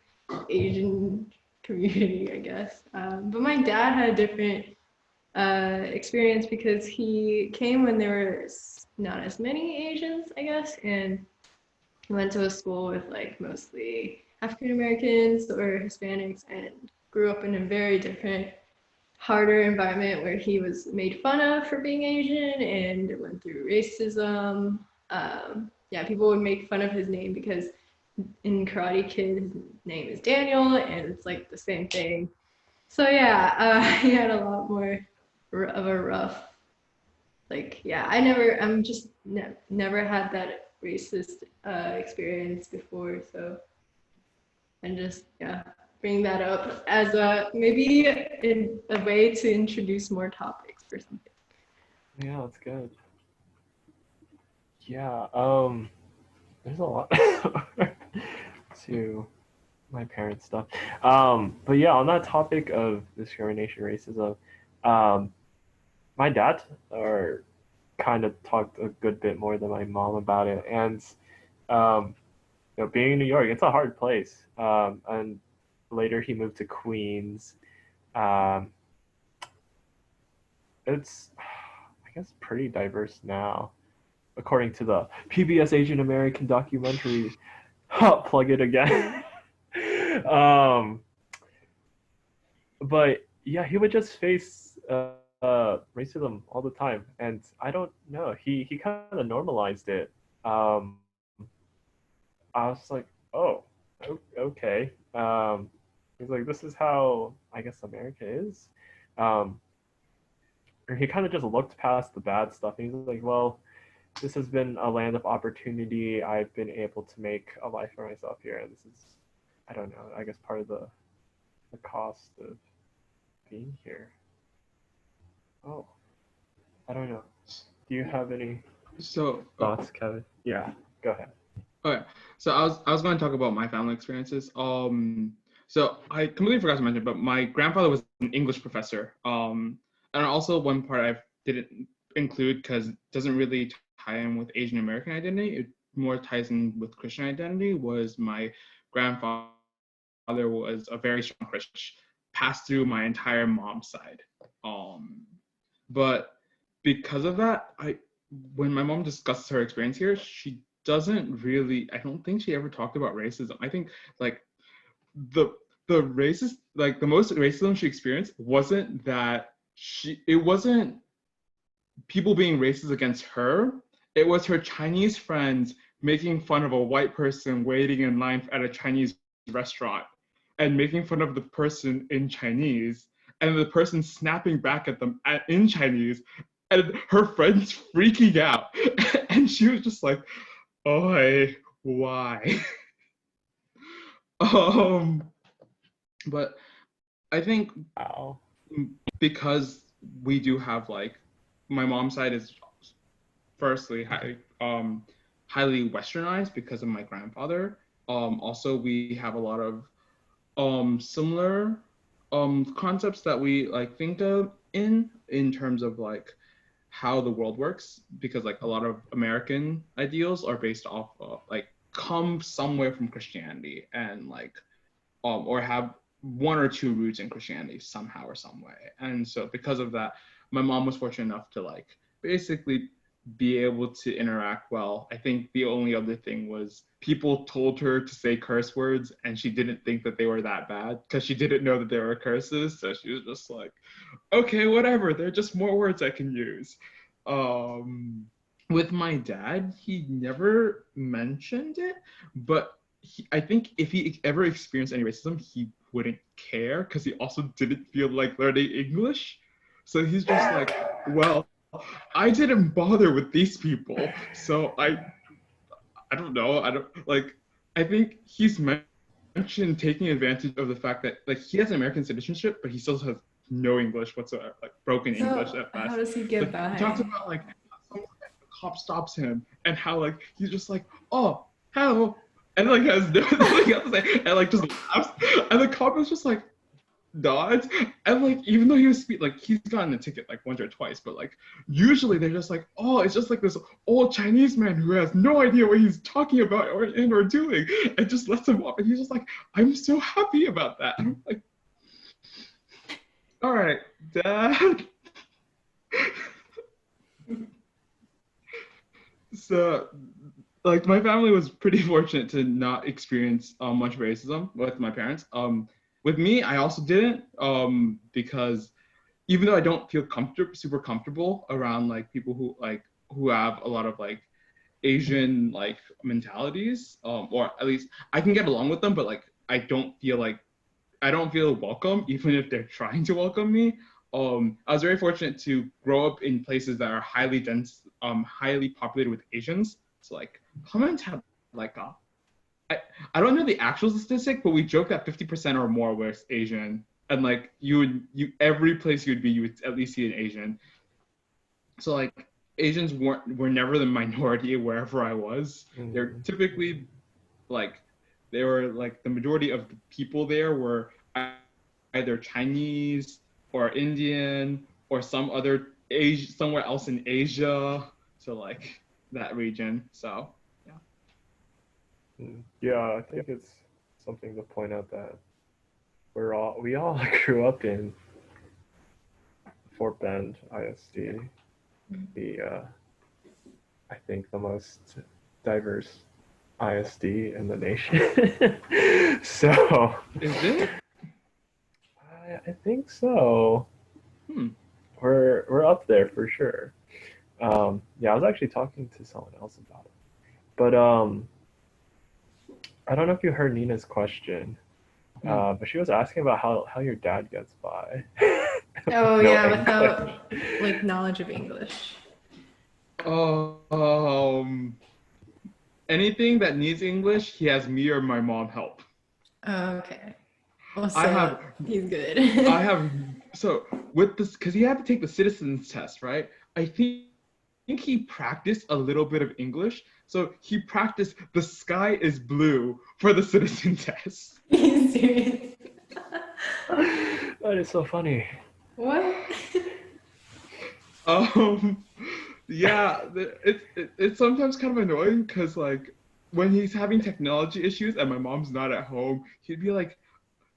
Asian community, I guess. But my dad had a different experience because he came when there were not as many Asians, I guess, and he went to a school with like mostly African Americans or Hispanics and grew up in a very different, harder environment where he was made fun of for being Asian and went through racism. People would make fun of his name because in Karate Kid, his name is Daniel, and it's like the same thing. So he had a lot more of a rough, never had that racist experience before. So, and just bring that up as maybe a way to introduce more topics or something. Yeah, that's good. Yeah, there's a lot to my parents' stuff. But yeah, on that topic of discrimination, racism, my dad kind of talked a good bit more than my mom about it. And being in New York, it's a hard place. And later he moved to Queens. It's, I guess, pretty diverse now, according to the PBS Asian American documentary. Plug it again. But yeah, he would just face racism all the time, and I don't know. He kind of normalized it. I was like, oh, okay. He's like, this is how I guess America is. Or he kind of just looked past the bad stuff. And he's like, well, this has been a land of opportunity. I've been able to make a life for myself here, and this is, I don't know, I guess part of the cost of being here. Oh, I don't know. Do you have any thoughts, Kevin? Yeah, go ahead. Okay, so I was going to talk about my family experiences. So I completely forgot to mention, but my grandfather was an English professor. And also one part I didn't include because it doesn't really tie in with Asian American identity. It more ties in with Christian identity. Was my grandfather was a very strong Christian, passed through my entire mom's side. But because of that, when my mom discusses her experience here, she doesn't really, I don't think she ever talked about racism. I think like the racist, like the most racism she experienced wasn't it wasn't people being racist against her. It was her Chinese friends making fun of a white person waiting in line at a Chinese restaurant and making fun of the person in Chinese, and the person snapping back at them in Chinese, and her friends freaking out. And she was just like, oh, why? But I think Wow. because we do have like, my mom's side is firstly highly westernized because of my grandfather. Also we have a lot of similar concepts that we like think of in terms of like how the world works, because like a lot of American ideals are based off of like come somewhere from Christianity, and like or have one or two roots in Christianity somehow or some way. And so because of that, my mom was fortunate enough to like basically be able to interact well. I think the only other thing was people told her to say curse words and she didn't think that they were that bad because she didn't know that they were curses. So she was just like, okay, whatever, they're just more words I can use. With my dad, he never mentioned it, but I think if he ever experienced any racism, he wouldn't care because he also didn't feel like learning English. So he's just like, well, I didn't bother with these people, so I don't know. I don't like. I think he's mentioned taking advantage of the fact that like he has American citizenship, but he still has no English whatsoever, like broken English at best. How does he get Like, by? he talks about like how the cop stops him and how like he's just like, oh, hello, and like has nothing else to say, and like just laughs, and the cop is just like nods, and like even though he was like he's gotten a ticket like once or twice, but like usually they're just like, oh, it's just like this old Chinese man who has no idea what he's talking about or doing, and just lets him off, and he's just like, I'm so happy about that. And I'm like, all right, Dad. So like my family was pretty fortunate to not experience much racism with my parents. With me, I also didn't, because even though I don't feel super comfortable around like people who have a lot of like Asian like mentalities, or at least I can get along with them, but like I don't feel welcome even if they're trying to welcome me. I was very fortunate to grow up in places that are highly dense, highly populated with Asians. So like Clemens had like I don't know the actual statistic, but we joke that 50% or more was Asian, and like you every place you'd be, you would at least see an Asian. So like Asians were never the minority wherever I was. They're typically like they were like the majority of the people there were either Chinese or Indian or some other somewhere else in Asia. So like that region. So yeah, I think it's something to point out that we all grew up in Fort Bend ISD, the I think the most diverse ISD in the nation. So is it? I think so. We're up there for sure. Yeah, I was actually talking to someone else about it, but I don't know if you heard Nina's question, but she was asking about how your dad gets by. Oh yeah, without like knowledge of English. Anything that needs English, he has me or my mom help. Oh, okay. Well, so he's good. I have so with this because he had to take the citizens test, right? I think he practiced a little bit of English, so he practiced "the sky is blue" for the citizen test. Are you serious? That is so funny. What? Yeah, it's sometimes kind of annoying because like when he's having technology issues and my mom's not at home, he'd be like,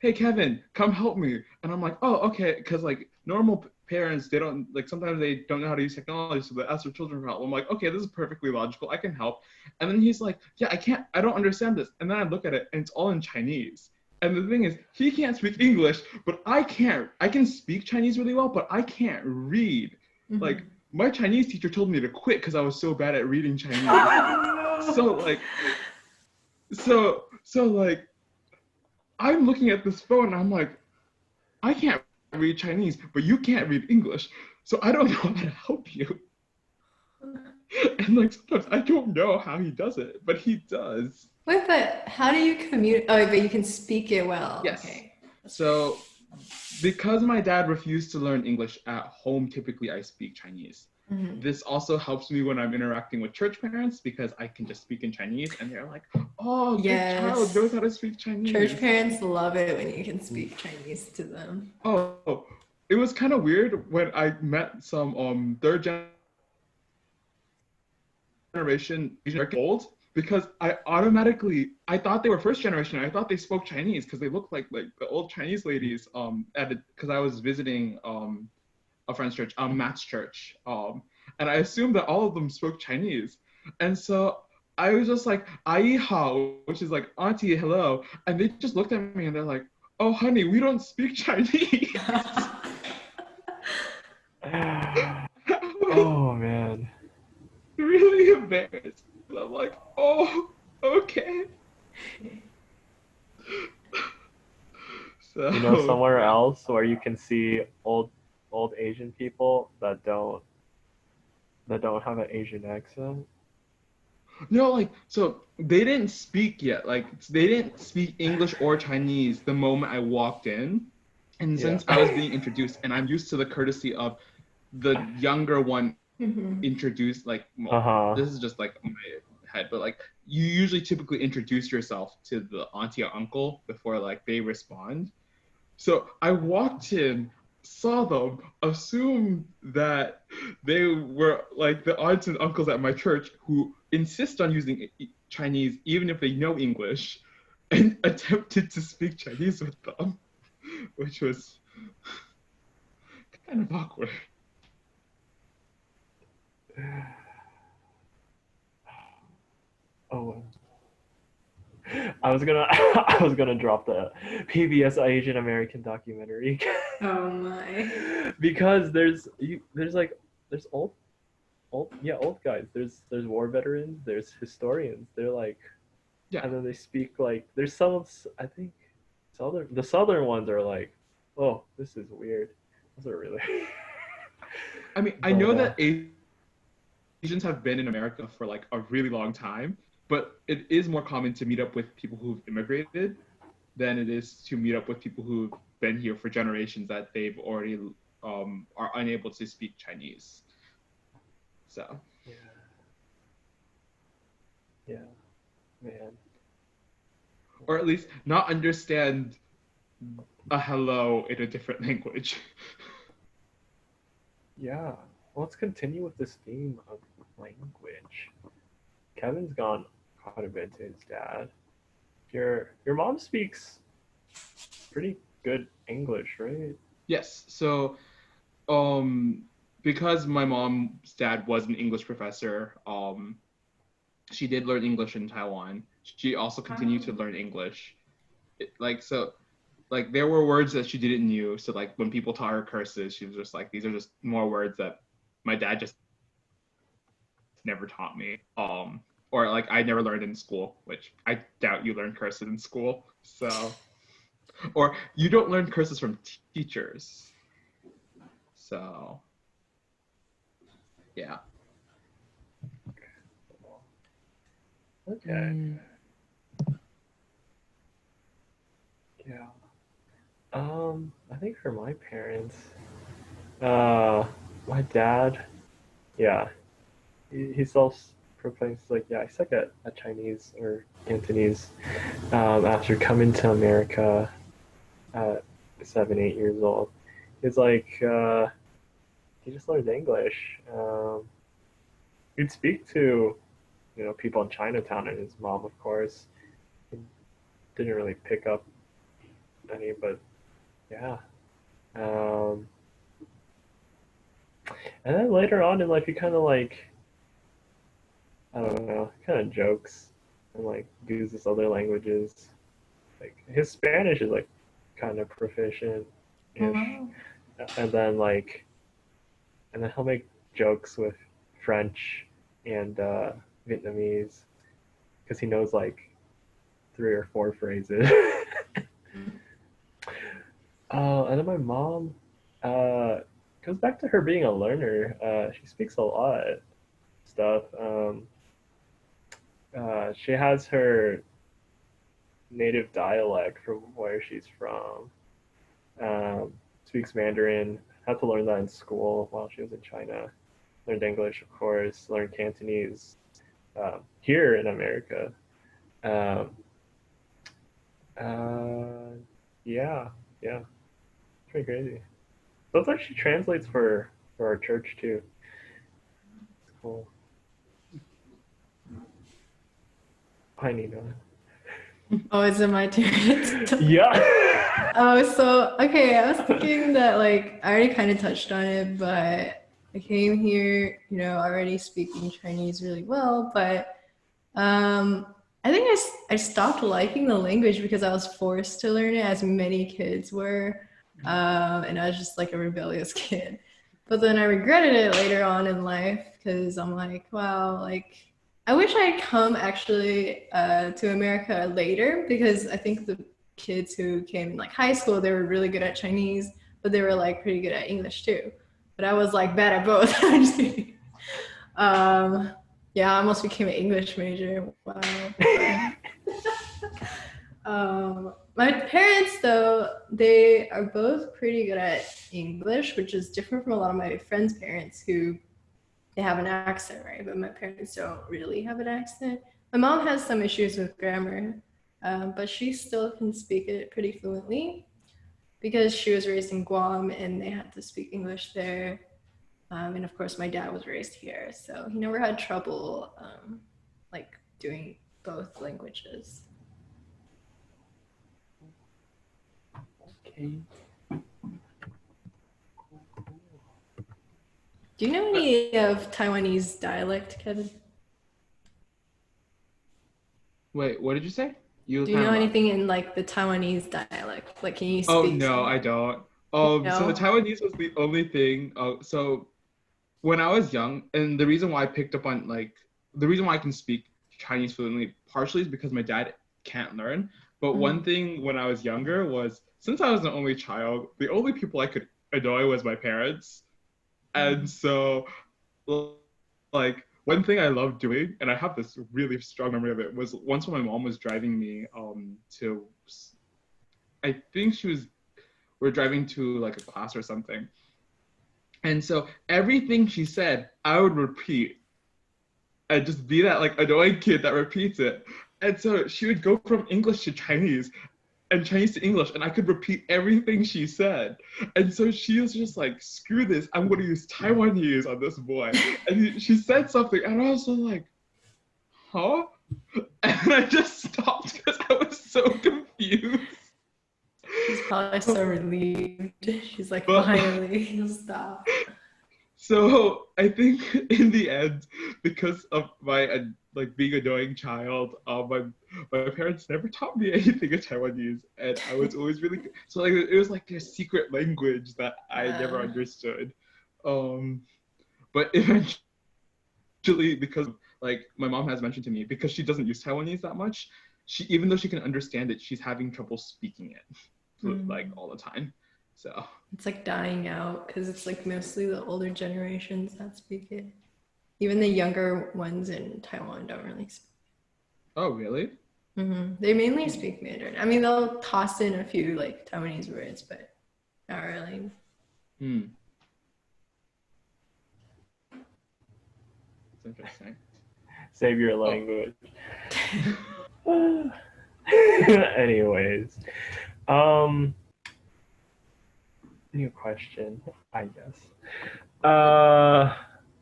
hey Kevin, come help me, and I'm like, oh okay, because like normal parents, they don't like, sometimes they don't know how to use technology, so they ask their children for help. I'm like, okay, this is perfectly logical, I can help. And then he's like, yeah, I don't understand this, and then I look at it and it's all in Chinese. And the thing is, he can't speak English, but I can speak Chinese really well, but I can't read. Like my Chinese teacher told me to quit because I was so bad at reading Chinese. So like I'm looking at this phone and I'm like, I can't read Chinese, but you can't read English, so I don't know how to help you. And like sometimes I don't know how he does it, but he does. Wait, but how do you communicate? Oh, but you can speak it well. Yes. Okay. So because my dad refused to learn English at home, typically I speak Chinese. Mhm. This also helps me when I'm interacting with church parents because I can just speak in Chinese and they're like, oh, good child knows how to speak Chinese. Church parents love it when you can speak Chinese to them. Oh, it was kind of weird when I met some third generation Asian American old because I thought they were first generation. I thought they spoke Chinese because they looked like the old Chinese ladies because I was visiting a friend's church, Matt's church. And I assumed that all of them spoke Chinese. And so I was just like, "Ai hao," which is like auntie, hello. And they just looked at me and they're like, "Oh, honey, we don't speak Chinese." Oh man. Really embarrassed. And I'm like, "Oh, okay." So You know somewhere else where you can see old Asian people that don't have an Asian accent? no, like so they didn't speak yet. Like they didn't speak English or Chinese the moment I walked in. And since I was being introduced and I'm used to the courtesy of the younger one introduced, like this is just like my head, but like you usually typically introduce yourself to the auntie or uncle before like they respond. So I walked in, saw them, assumed that they were like the aunts and uncles at my church who insist on using Chinese even if they know English, and attempted to speak Chinese with them, which was kind of awkward. Oh, I was gonna drop the PBS Asian American documentary. Oh my. Because there's old guys. There's war veterans. There's historians. They're like, Yeah. and then they speak like there's some I think the southern ones are like, oh, this is weird. Those are really. I mean, I know that Asians have been in America for like a really long time, but it is more common to meet up with people who've immigrated than it is to meet up with people who've been here for generations that they've already are unable to speak Chinese. So. Yeah, man. Or at least not understand a hello in a different language. Yeah. Well, let's continue with this theme of language. Kevin's gone quite a bit to his dad. Your mom speaks pretty good English, right? Yes. So, because my mom's dad was an English professor, she did learn English in Taiwan. She also continued to learn English. Like there were words that she didn't know. So like when people taught her curses, she was just like, these are just more words that my dad just never taught me. Or like I never learned in school, which I doubt you learn curses in school. So, or you don't learn curses from teachers. So, yeah. Okay. Yeah. I think for my parents, my dad, yeah, he self-proclaims like, yeah, I suck at Chinese or Cantonese. After coming to America at 7, 8 years old, he's like, he just learned English. He'd speak to, people in Chinatown, and his mom, of course, didn't really pick up any, but yeah. And then later on in life, he kind of like, I don't know, kind of jokes and like uses other languages. Like his Spanish is like kind of proficient-ish, and then he'll make jokes with French and Vietnamese because he knows like 3 or 4 phrases. And then my mom goes back to her being a learner. She speaks a lot of stuff. She has her native dialect from where she's from. speaks Mandarin. Had to learn that in school while she was in China. Learned English, of course. Learned Cantonese here in America. Um, uh, yeah, yeah, pretty crazy. Sometimes she translates for our church too. It's cool. Hi, Nina. Oh, is it my turn? Yeah. Oh, so okay, I was thinking that like I already kind of touched on it, but I came here, already speaking Chinese really well, but I think I stopped liking the language because I was forced to learn it, as many kids were, and I was just like a rebellious kid. But then I regretted it later on in life because I'm like, wow, like I wish I had come actually to America later, because I think the kids who came in like high school, they were really good at Chinese, but they were like pretty good at English too. But I was like bad at both. I'm just kidding. Yeah, I almost became an English major. Wow. My parents, though, they are both pretty good at English, which is different from a lot of my friends' parents who they have an accent, right? But my parents don't really have an accent. My mom has some issues with grammar, but she still can speak it pretty fluently because she was raised in Guam and they had to speak English there. And of course, my dad was raised here, so he never had trouble like doing both languages. Okay. Do you know any of Taiwanese dialect, Kevin? Wait, what did you say? You Do you kind know of anything in like the Taiwanese dialect? Like, can you Oh speak no, some? I don't. So No. Taiwanese was the only thing. So when I was young, and the reason why I picked up on the reason why I can speak Chinese fluently partially is because my dad can't learn. But one thing when I was younger was, since I was the only child, the only people I could annoy was my parents. And so like one thing I loved doing, and I have this really strong memory of it, was once when my mom was driving me to, I think we're driving to like a class or something. And so everything she said, I would repeat and just be that like annoying kid that repeats it. And so she would go from English to Chinese and Chinese to English, and I could repeat everything she said. And so she was just like, screw this, I'm going to use Taiwanese on this boy. And she said something, and I was so like, huh? And I just stopped because I was so confused. She's probably so relieved. She's like, But finally, he'll stop. so I think in the end, because of my like being a annoying child, my parents never taught me anything in Taiwanese, and I was always really so like it was like this secret language that I never understood. Um, but eventually, because like my mom has mentioned to me, because she doesn't use Taiwanese that much, she, even though she can understand it, she's having trouble speaking it like all the time. So It's like dying out because it's like mostly the older generations that speak it. Even the younger ones in Taiwan don't really speak. oh really? They mainly speak Mandarin. I mean, they'll toss in a few like Taiwanese words, but not really. It's interesting. Save your Oh. language. Anyways, new question, I guess.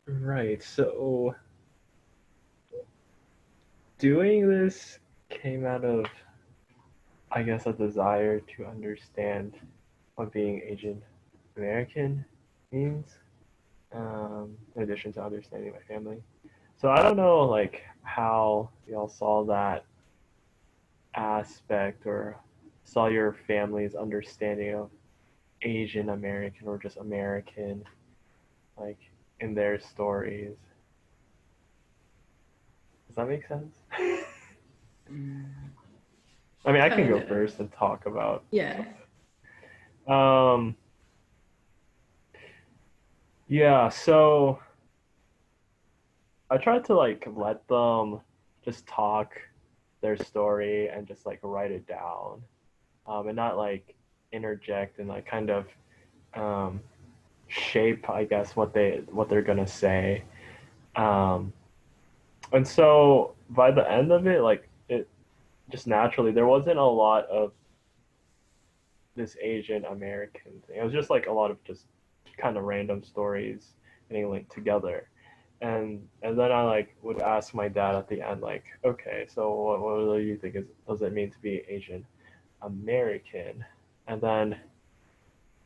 Right. So doing this came out of, I guess, a desire to understand what being Asian American means, in addition to understanding my family. So I don't know, like, how y'all saw that aspect or saw your family's understanding of Asian American or just American, like, in their stories. Does that make sense? I mean, I can go Kinda. first and talk about. Yeah. Yeah, so I tried to like let them just talk their story and just like write it down, and not like interject and like kind of shape, I guess, what they're gonna say. Um, and so by the end of it, like it just naturally there wasn't a lot of this Asian American thing. It was just like a lot of just kind of random stories getting linked together. And then I like would ask my dad at the end, like, okay, so what do you think does it mean to be Asian American? And then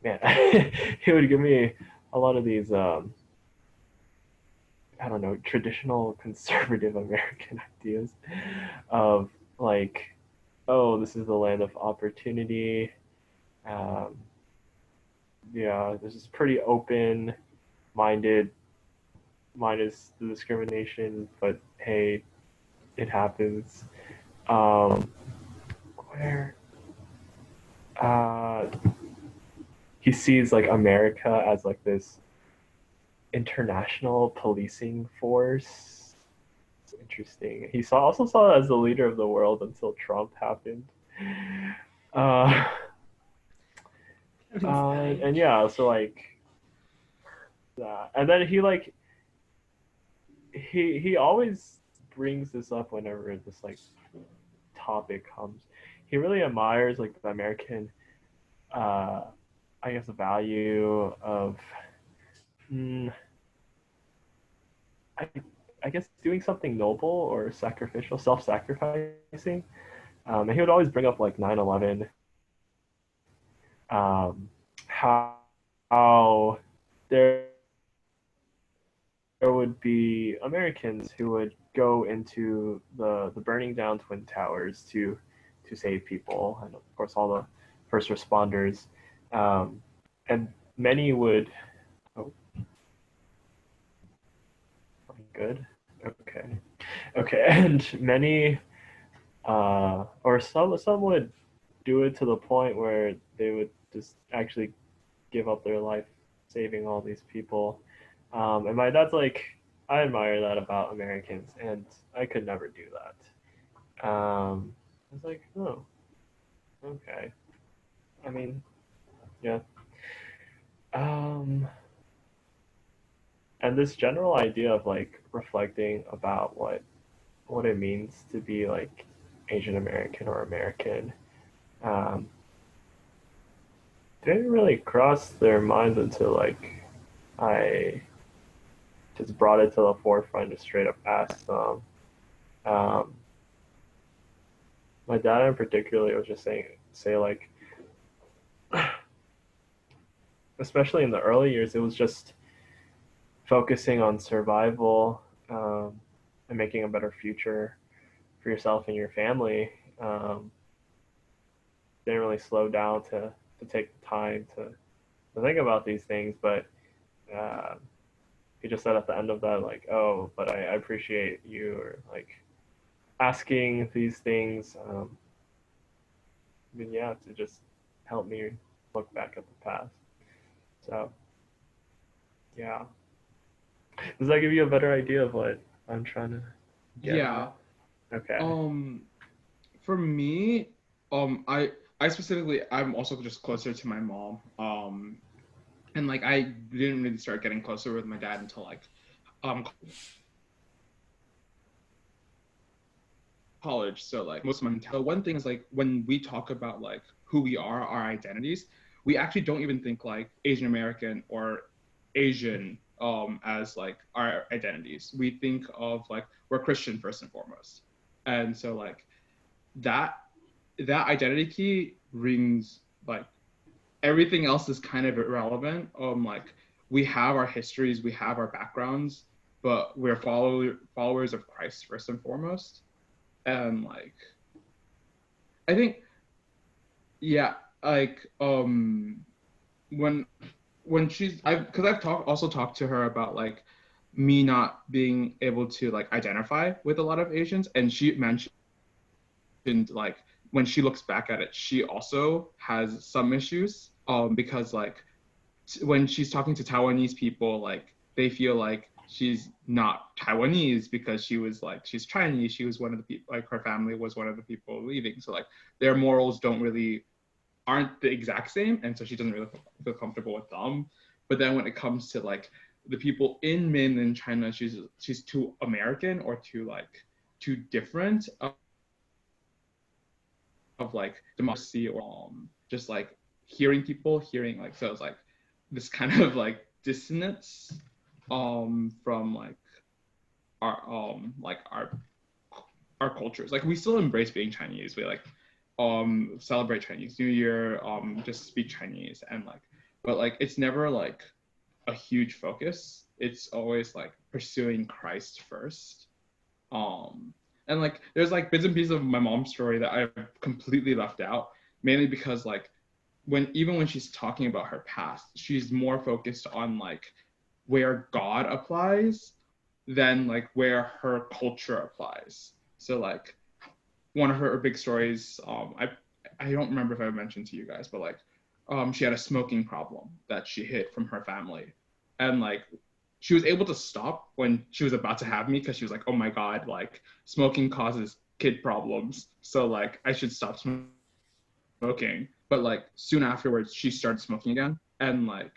man, he would give me a lot of these I don't know, traditional conservative American ideas of like, oh, this is the land of opportunity. Um, yeah, this is pretty open minded, minus the discrimination, but hey, it happens. Um, where uh, he sees like America as like this international policing force. It's interesting. Also saw it as the leader of the world until Trump happened. Uh, and yeah, so like that, and then he always brings this up whenever this like topic comes. He really admires like the American, I guess, value of, mm, I, I guess, doing something noble or sacrificial, self-sacrificing. And he would always bring up like 9/11, how there would be Americans who would go into the burning down Twin Towers to save people, and of course all the first responders, and many would. Oh, good. Okay, okay, and many, or some would do it to the point where they would just actually give up their life saving all these people. And my dad's like, I admire that about Americans, and I could never do that. I was like, oh, okay. I mean, yeah. Um, and this general idea of like reflecting about what it means to be like Asian American or American, um, didn't really cross their minds until like I just brought it to the forefront, just straight up asked them. Um, my dad in particular was just say like, especially in the early years, it was just focusing on survival, and making a better future for yourself and your family. Um, didn't really slow down to take the time to think about these things, but uh, he just said at the end of that, like, oh, but I appreciate you, or like asking these things. I mean, yeah, to just help me look back at the past. So, yeah. Does that give you a better idea of what I'm trying to get Yeah. at? Okay. For me, I specifically, I'm also just closer to my mom. And like I didn't really start getting closer with my dad until like college. So like most of my so one thing is like when we talk about like who we are, our identities, we actually don't even think like Asian American or Asian as like our identities. We think of like we're Christian first and foremost. And so like that that identity key rings like everything else is kind of irrelevant. Like we have our histories, we have our backgrounds, but we're followers of Christ first and foremost. And like I think yeah, like when she's I've talked to her about like me not being able to like identify with a lot of Asians, and she mentioned like when she looks back at it, she also has some issues because like when she's talking to Taiwanese people, like they feel like she's not Taiwanese because she was like she's Chinese. She was one of the people, like her family was one of the people leaving. So like their morals don't really aren't the exact same, and so she doesn't really feel comfortable with them. But then when it comes to like the people in mainland China, she's too American or too different of like democracy or just like hearing like, so it's like this kind of like dissonance from our cultures. Like we still embrace being Chinese. We like celebrate Chinese New Year, just speak Chinese, and like, but like it's never like a huge focus. It's always like pursuing Christ first. And like there's like bits and pieces of my mom's story that I've completely left out, mainly because like even when she's talking about her past, she's more focused on like where God applies than like where her culture applies. So like one of her big stories, I don't remember if I mentioned to you guys, but like she had a smoking problem that she hid from her family, and like she was able to stop when she was about to have me, because she was like, oh my God, like smoking causes kid problems, so like I should stop smoking. But like soon afterwards she started smoking again, and like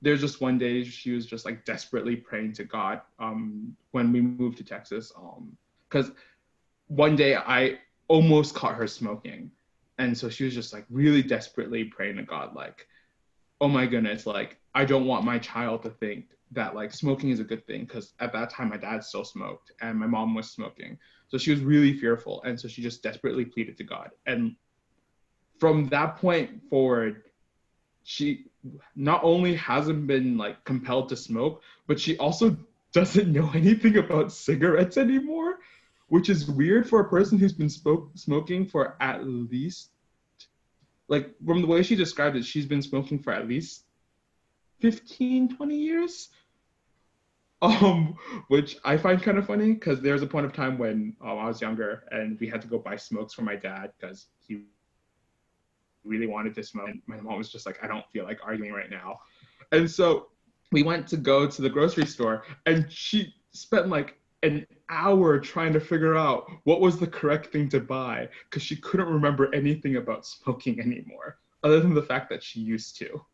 there's just one day she was just like desperately praying to God when we moved to Texas, because one day I almost caught her smoking, and so she was just like really desperately praying to God, like, oh my goodness, like I don't want my child to think that like smoking is a good thing, because at that time my dad still smoked and my mom was smoking, so she was really fearful, and so she just desperately pleaded to God. And from that point forward, she not only hasn't been like compelled to smoke, but she also doesn't know anything about cigarettes anymore, which is weird for a person who's been smoking for at least, like from the way she described it, she's been smoking for at least 15, 20 years. Which I find kind of funny, because there's a point of time when I was younger and we had to go buy smokes for my dad because he really wanted to smoke. And my mom was just like, I don't feel like arguing right now. And so we went to go to the grocery store, and she spent like an hour trying to figure out what was the correct thing to buy, because she couldn't remember anything about smoking anymore, other than the fact that she used to.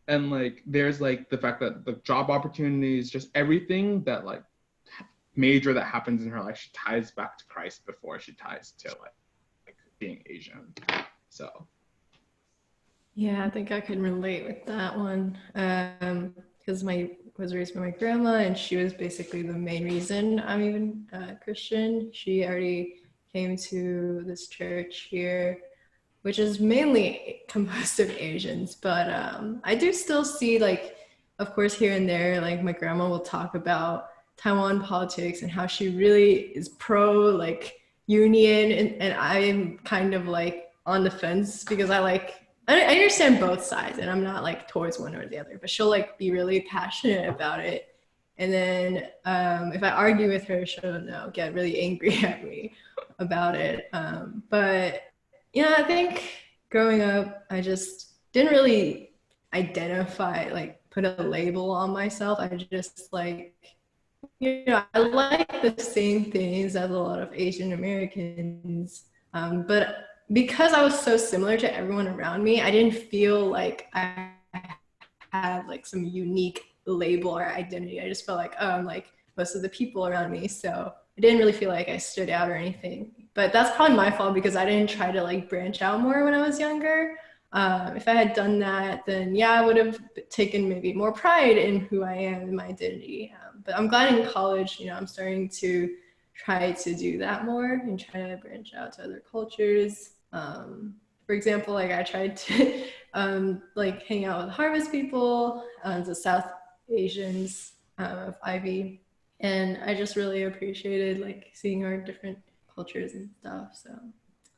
And like there's like the fact that the job opportunities, just everything that like major that happens in her life, she ties back to Christ before she ties to like being Asian. So Yeah, I think I can relate with that one, because I was raised by my grandma, and she was basically the main reason I'm even Christian. She already came to this church here, which is mainly composed of Asians, but I do still see, like, of course, here and there, like my grandma will talk about Taiwan politics and how she really is pro like union, and I'm kind of like on the fence, because I understand both sides, and I'm not like towards one or the other, but she'll like be really passionate about it. And then if I argue with her, she'll get really angry at me about it. But yeah, I think growing up, I just didn't really identify, like put a label on myself. I just like, I like the same things as a lot of Asian Americans. But because I was so similar to everyone around me, I didn't feel like I had like some unique label or identity. I just felt like, oh, I'm like most of the people around me. So I didn't really feel like I stood out or anything. But that's probably my fault, because I didn't try to like branch out more when I was younger. If I had done that, then yeah, I would have taken maybe more pride in who I am and my identity. But I'm glad in college, I'm starting to try to do that more and try to branch out to other cultures. For example, like I tried to like hang out with Harvest people, the South Asians of Ivy, and I just really appreciated like seeing our different cultures and stuff. So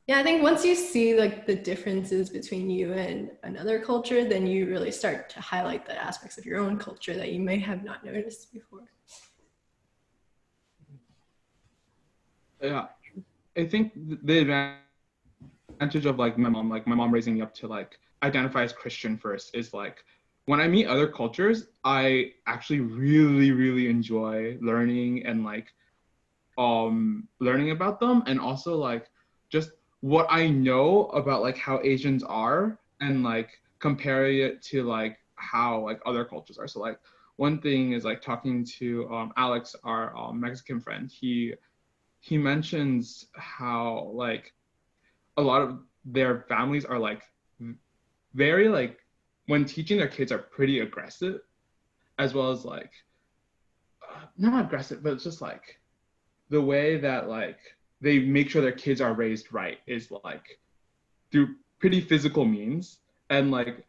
yeah, I think once you see like the differences between you and another culture, then you really start to highlight the aspects of your own culture that you may have not noticed before. yeah, I think the advantage of like my mom raising me up to like identify as Christian first is like, when I meet other cultures, I actually really, really enjoy learning and like learning about them, and also like just what I know about like how Asians are and like comparing it to like how like other cultures are. So like one thing is like talking to Alex, our Mexican friend. He mentions how like a lot of their families are like very like when teaching their kids are pretty aggressive, as well as like not aggressive, but it's just like the way that like they make sure their kids are raised right is like through pretty physical means. And like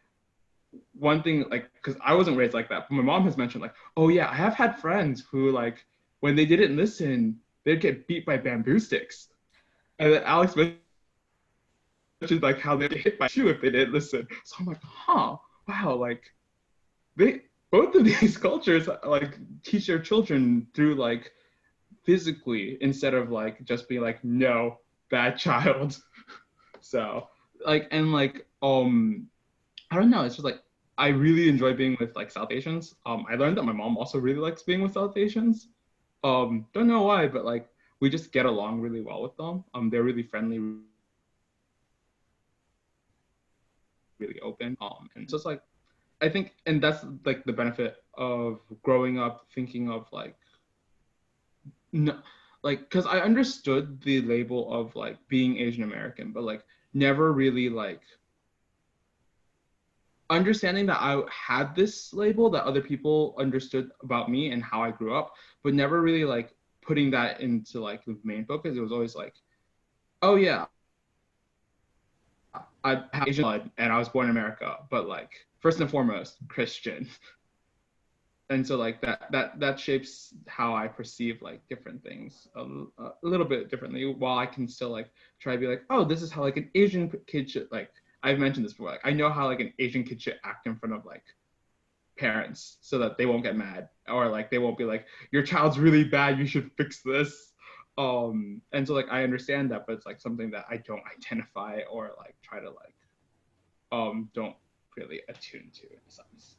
one thing, like, because I wasn't raised like that, but my mom has mentioned like, oh yeah, I have had friends who like when they didn't listen, they'd get beat by bamboo sticks. And then Alex mentioned like how they'd get hit by a shoe if they didn't listen. So I'm like, huh, wow, like they both of these cultures like teach their children through like physically instead of like just being like, no, bad child. So like and like I don't know, it's just like I really enjoy being with like South Asians. I learned that my mom also really likes being with South Asians. Don't know why, but like we just get along really well with them. They're really friendly, really open. And just like I think, and that's like the benefit of growing up thinking of like no, like because I understood the label of like being Asian American, but like never really like understanding that I had this label that other people understood about me and how I grew up, but never really like putting that into like the main focus. It was always like, oh yeah, I have Asian blood and I was born in America, but like first and foremost, Christian. And so like that shapes how I perceive like different things a little bit differently, while I can still like try to be like, oh, this is how like an Asian kid should like. I've mentioned this before. Like I know how like an Asian kid should act in front of like parents so that they won't get mad, or like they won't be like, your child's really bad, you should fix this. And so like I understand that, but it's like something that I don't identify or like try to like don't really attune to in a sense.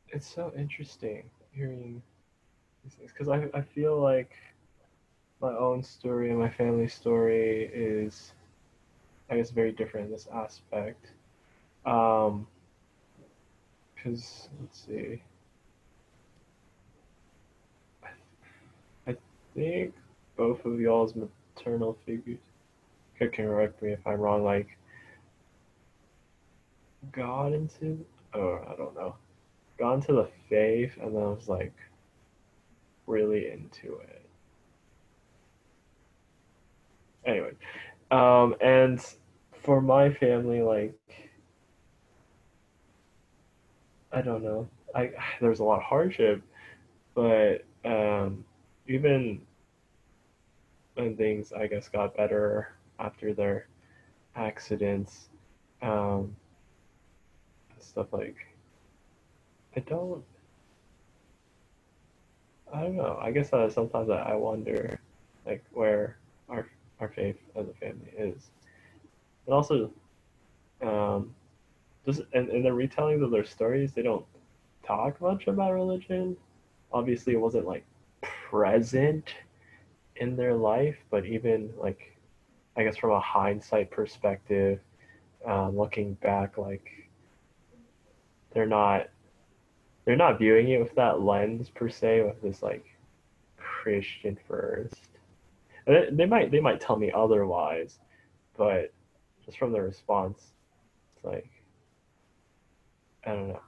It's so interesting hearing these things because I feel like my own story and my family story is, I guess, very different in this aspect. Because let's see, I think both of y'all's maternal figures, can correct me if I'm wrong, like got into, oh, I don't know, got into the faith and then I was like really into it. Anyway, and for my family, like I don't know, I there's a lot of hardship, but even when things I guess got better after their accidents, um, stuff like I don't I don't know. I guess sometimes I wonder like where our faith as a family is, and also um, just in the retellings of their stories, they don't talk much about religion. Obviously, it wasn't like present in their life, but even like I guess from a hindsight perspective, looking back, like they're not they're not viewing it with that lens per se, with this like Christian first. And they might tell me otherwise, but just from the response, it's like I don't know.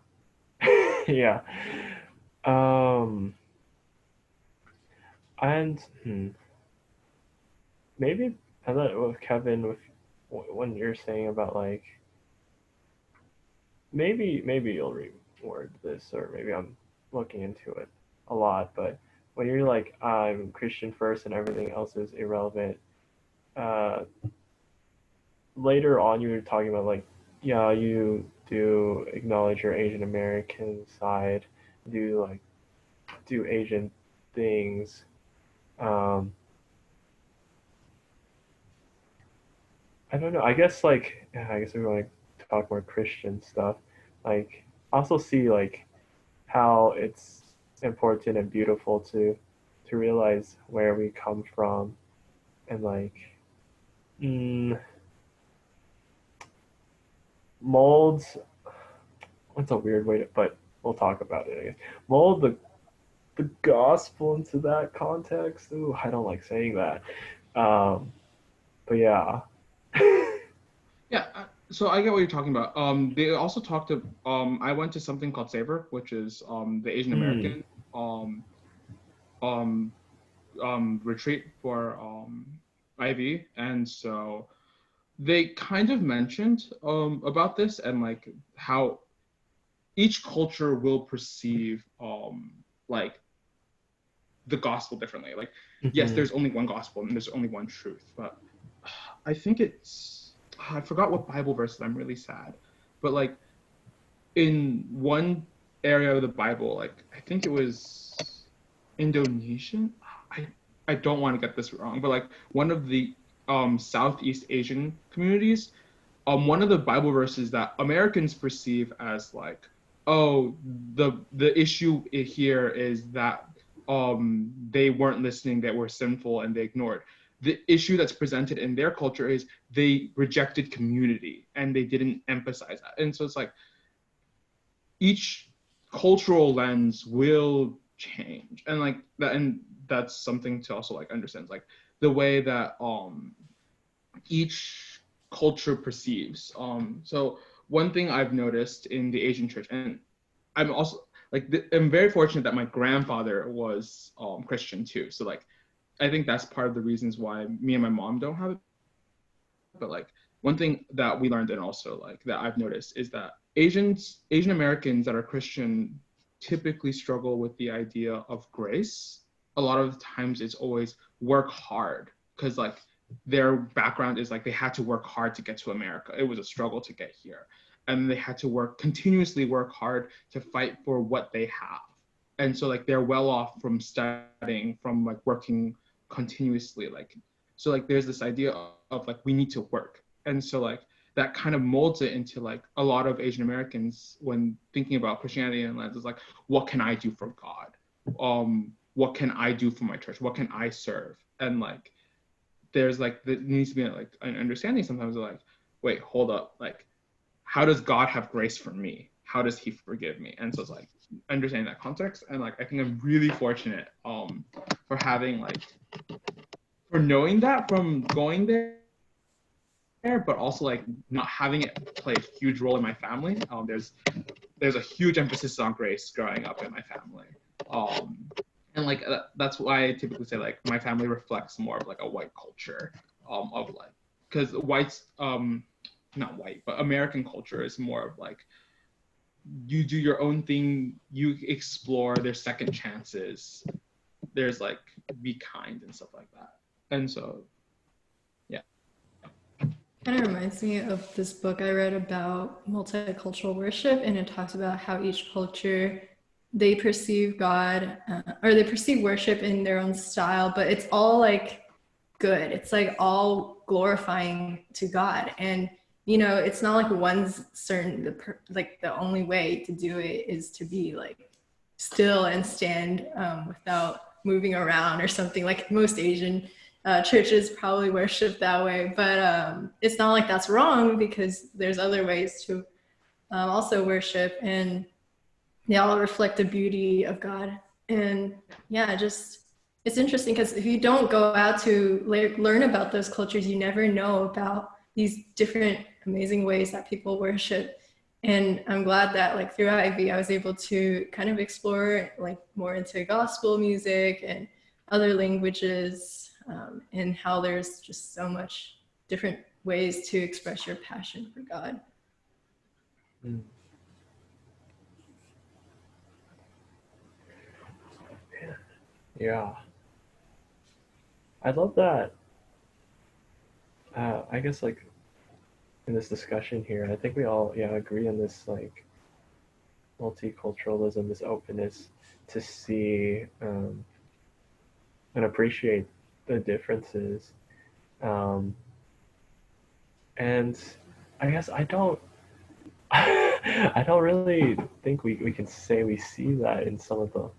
Yeah. Um, and maybe and then with Kevin, with when you're saying about like maybe you'll reword this, or maybe I'm looking into it a lot, but when you're like I'm Christian first and everything else is irrelevant, uh, later on you were talking about like yeah, you do acknowledge your Asian American side, do like do Asian things. Um, I don't know. I guess like yeah, I guess we want to talk more Christian stuff. Like also see like how it's important and beautiful to realize where we come from, and molds. That's a weird way to, but we'll talk about it. I guess. Mold the gospel into that context. Ooh, I don't like saying that. But yeah. Yeah, so I get what you're talking about. They also talked to, I went to something called Savor, which is the Asian American um retreat for IV, and so they kind of mentioned about this and like how each culture will perceive like the gospel differently. Like, yes, there's only one gospel and there's only one truth, but I think I forgot what Bible verse. I'm really sad, but like in one area of the Bible, like I think it was Indonesian. I don't want to get this wrong, but like one of the Southeast Asian communities, one of the Bible verses that Americans perceive as like, oh, the issue here is that they weren't listening, that were sinful, and they ignored. The issue that's presented in their culture is they rejected community and they didn't emphasize that. And so it's like each cultural lens will change, and like that, and that's something to also like understand, like the way that each culture perceives. So one thing I've noticed in the Asian church, and I'm also like I'm very fortunate that my grandfather was Christian too. So like I think that's part of the reasons why me and my mom don't have it. But like one thing that we learned and also like that I've noticed is that Asian Americans that are Christian typically struggle with the idea of grace. A lot of times it's always work hard, because like their background is like they had to work hard to get to America. It was a struggle to get here. And they had to continuously work hard to fight for what they have. And so like they're well off from studying, from like working continuously. Like, so like there's this idea of like we need to work. And so like that kind of molds it into like a lot of Asian Americans when thinking about Christianity and lens is like, what can I do for God? What can I do for my church? What can I serve? And like there's like there needs to be like an understanding sometimes of like, wait, hold up, like how does God have grace for me? How does he forgive me? And so it's like understanding that context. And like I think I'm really fortunate for having like for knowing that from going there, but also like not having it play a huge role in my family. There's a huge emphasis on grace growing up in my family. And like that's why I typically say like my family reflects more of like a white culture of like, because whites not white, but American culture is more of like you do your own thing, you explore, there's second chances, there's like be kind and stuff like that. And so yeah. Kind of reminds me of this book I read about multicultural worship, and it talks about how each culture they perceive God or they perceive worship in their own style, but it's all like good. It's like all glorifying to God. And you know, it's not like one's certain like the only way to do it is to be like still and stand without moving around or something. Like most Asian churches probably worship that way, but it's not like that's wrong, because there's other ways to also worship, and they all reflect the beauty of God. And yeah, just it's interesting because if you don't go out to learn about those cultures, you never know about these different amazing ways that people worship. And I'm glad that like through IV, I was able to kind of explore like more into gospel music and other languages, and how there's just so much different ways to express your passion for God. Yeah. I love that. I guess like in this discussion here, I think we all agree on this like multiculturalism, this openness to see and appreciate the differences. And I guess I don't I don't really think we can say we see that in some of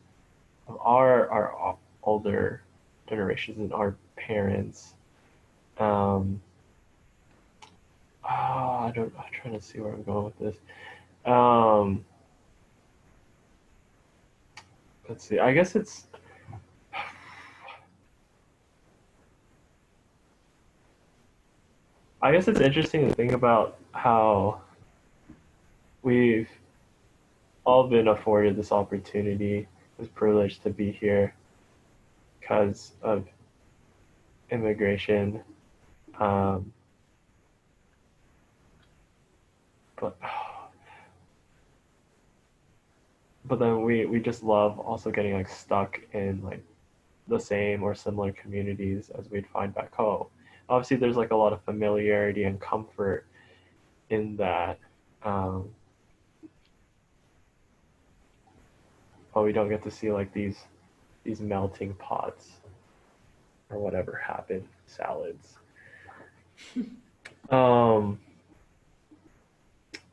our older generations and our parents. I'm trying to see where I'm going with this. Um, let's see. I guess it's interesting to think about how we've all been afforded this opportunity, this privilege to be here because of immigration. Um, but but then we just love also getting like stuck in like the same or similar communities as we'd find back home. Obviously, there's like a lot of familiarity and comfort in that, but we don't get to see like these melting pots or whatever happen salads. Um,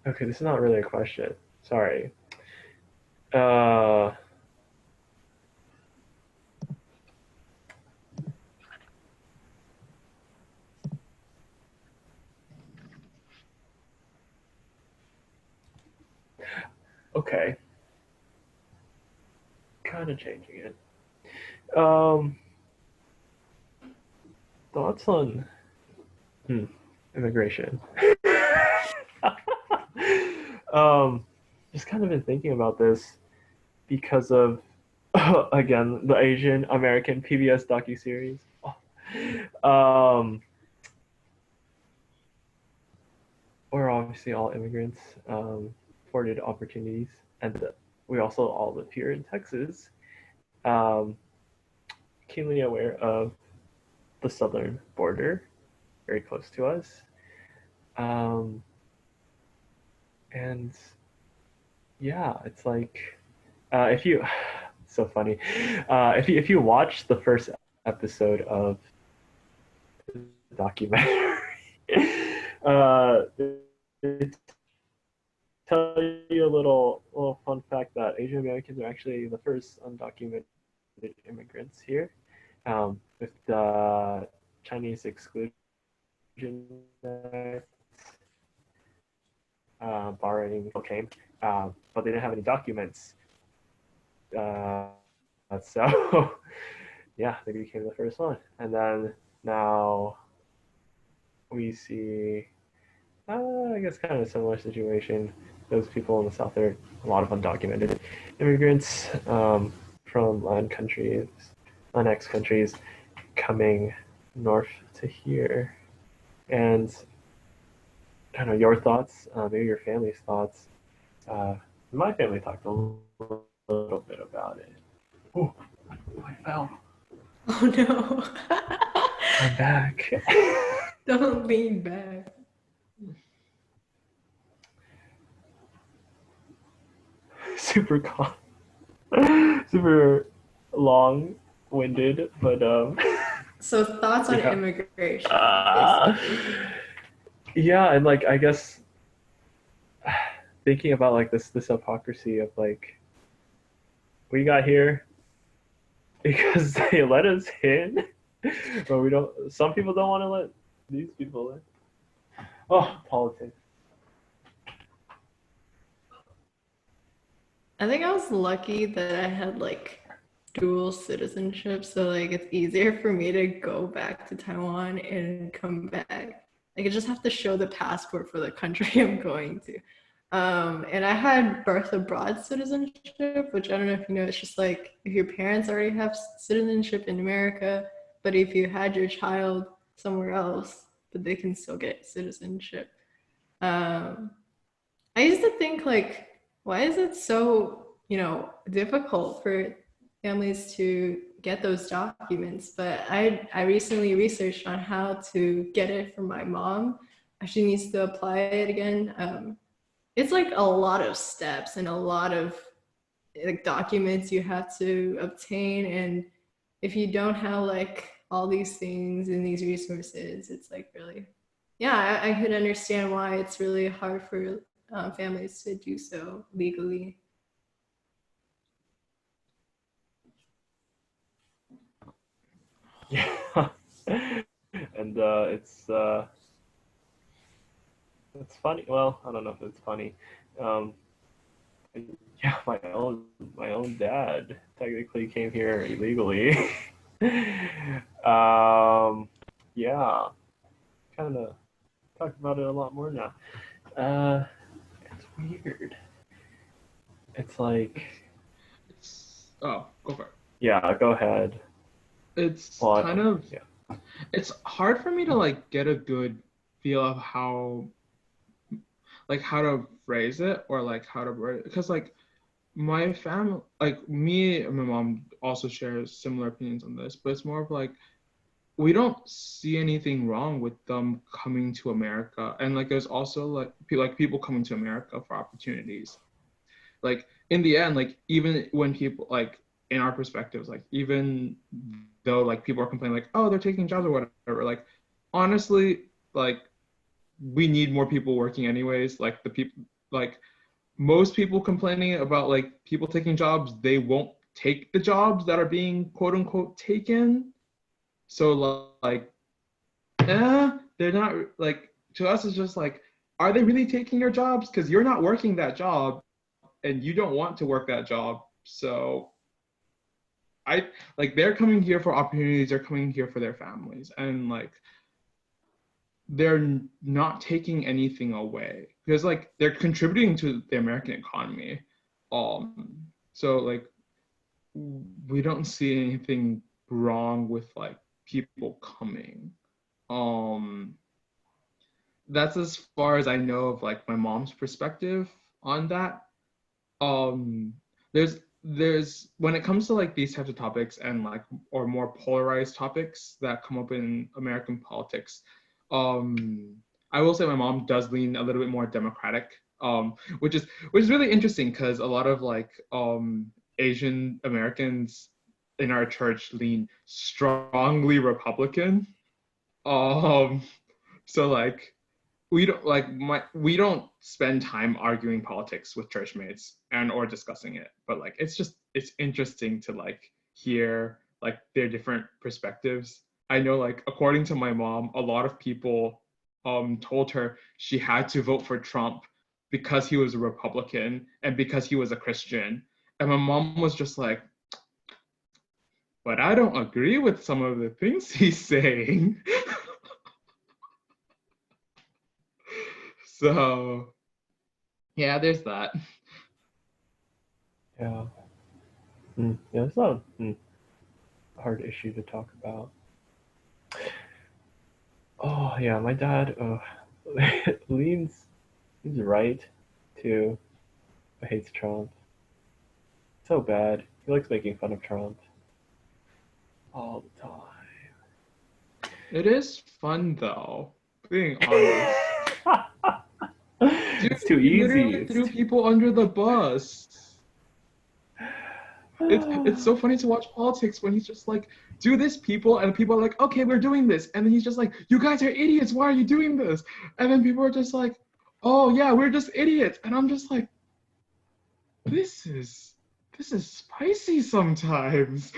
okay, this is not really a question. Sorry. Uh, okay, kind of changing it. Um, thoughts on immigration? um, just kind of been thinking about this because of again the Asian American PBS docuseries. Um, we're obviously all immigrants, afforded opportunities, and we also all live here in Texas. Um, keenly aware of the southern border, very close to us, um, and yeah, it's like if you so funny. If you watch the first episode of the documentary, it tell you a little fun fact that Asian Americans are actually the first undocumented immigrants here, with the Chinese Exclusion Act, barring came, but they didn't have any documents. So yeah, they became the first one, and then now we see, I guess, kind of a similar situation. Those people in the South are a lot of undocumented immigrants, from Latinx countries, coming north to here. And I don't know your thoughts, maybe your family's thoughts. My family talked a little bit about it. Oh, I fell. Oh no. I'm back. Don't lean back. Super super long-winded, but So thoughts on yeah. immigration, Uh, basically. yeah, and like I guess thinking about like this hypocrisy of like we got here because they let us in, but we don't. Some people don't want to let these people in. Oh, politics. I think I was lucky that I had like dual citizenship, so like it's easier for me to go back to Taiwan and come back. Like I just have to show the passport for the country I'm going to. And I had birth abroad citizenship, which I don't know if you know, it's just like if your parents already have citizenship in America, but if you had your child somewhere else, but they can still get citizenship. Um, I used to think like, why is it so, difficult for families to get those documents? But I recently researched on how to get it from my mom. She needs to apply it again. It's like a lot of steps and a lot of like documents you have to obtain, and if you don't have like all these things and these resources, it's like really, yeah, I could understand why it's really hard for families to do so legally. Yeah. and it's funny. Well, I don't know if it's funny. Um, yeah, my own dad technically came here illegally. Yeah, kind of talk about it a lot more now. It's weird. It's like, Go for it. yeah, go ahead. It's Well, kind of yeah. it's hard for me to like get a good feel of how to phrase it or like how to word it, because like my family, like me and my mom also share similar opinions on this, but it's more of like we don't see anything wrong with them coming to America, and like there's also like people coming to America for opportunities. Like in the end, like even when people like in our perspectives, like even though like people are complaining like, oh, they're taking jobs or whatever, like honestly, like we need more people working anyways. Like the people, like most people complaining about like people taking jobs, they won't take the jobs that are being quote unquote taken. So like, they're not like, to us it's just like, are they really taking your jobs? Because you're not working that job and you don't want to work that job. So I like they're coming here for opportunities, they're coming here for their families, and like they're not taking anything away because like they're contributing to the American economy. So like we don't see anything wrong with like people coming. Um, that's as far as I know of like my mom's perspective on that. Um, there's when it comes to like these types of topics and like or more polarized topics that come up in American politics, um, I will say my mom does lean a little bit more democratic, which is really interesting because a lot of like Asian Americans in our church lean strongly Republican. Um, so like we don't spend time arguing politics with church mates and or discussing it, but like it's interesting to like hear like their different perspectives. I know like according to my mom, a lot of people told her she had to vote for Trump because he was a Republican and because he was a Christian, and my mom was just like, but I don't agree with some of the things he's saying. So yeah, there's that. Yeah. Yeah, it's not a hard issue to talk about. Oh yeah, my dad leans he's right too, but hates Trump. So bad. He likes making fun of Trump all the time. It is fun though, being honest. Dude, It's too he easy. literally threw people under the bus. It's so funny to watch politics when he's just like, do this, people, and people are like, okay, we're doing this, and then he's just like, you guys are idiots, why are you doing this? And then people are just like, oh yeah, we're just idiots, and I'm just like, this is spicy sometimes.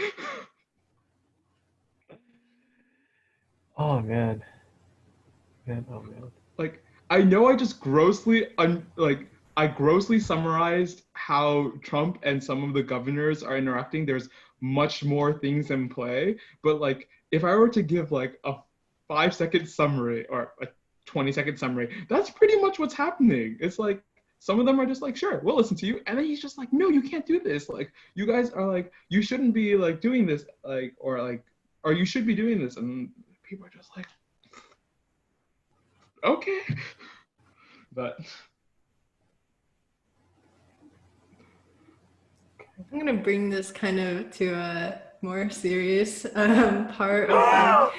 Oh man. Oh man. Like I know I just I grossly summarized how Trump and some of the governors are interacting. There's much more things in play, but like if I were to give like a 5-second summary or a 20-second summary, that's pretty much what's happening. It's like some of them are just like, sure, we'll listen to you, and then he's just like, no, you can't do this. Like you guys are like, you shouldn't be like doing this, or you should be doing this, and people are just like, okay. But I'm gonna bring this kind of to a more serious part of like,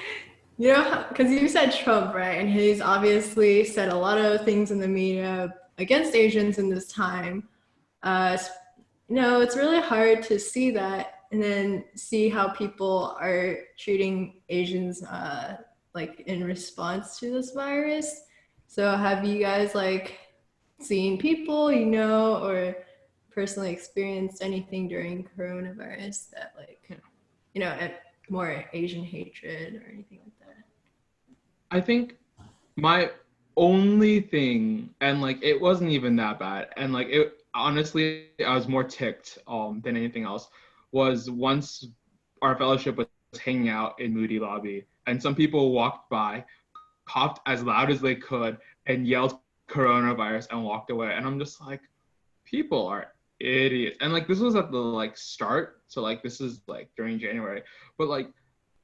you know, because you said Trump, right? And he's obviously said a lot of things in the media against Asians in this time. You know, it's really hard to see that and then see how people are treating Asians like in response to this virus. So have you guys like seen people, you know, or personally experienced anything during coronavirus that like, you know, more Asian hatred or anything like that? I think my only thing, and like it wasn't even that bad, and like it honestly, I was more ticked than anything else, was once our fellowship was hanging out in Moody Lobby, and some people walked by, coughed as loud as they could, and yelled coronavirus and walked away. And I'm just like, people are idiots. And like this was at the like start, so like this is like during January, but like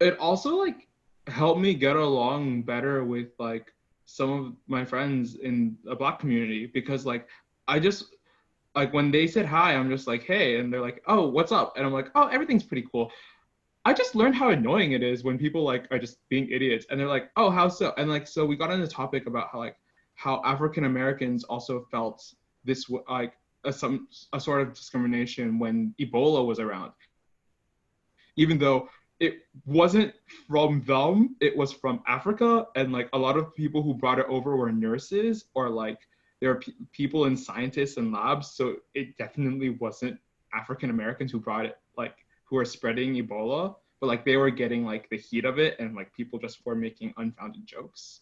it also like helped me get along better with like some of my friends in the Black community, because like I just like when they said hi, I'm just like, hey, and they're like, oh, what's up? And I'm like, oh, everything's pretty cool. I just learned how annoying it is when people like are just being idiots, and they're like, oh, how so? And like so we got on the topic about how like how African Americans also felt this like a sort of discrimination when Ebola was around, even though it wasn't from them, it was from Africa, and like a lot of people who brought it over were nurses, or like there are people and scientists and labs, so it definitely wasn't African Americans who brought it, like who are spreading Ebola, but like they were getting like the heat of it, and like people just were making unfounded jokes.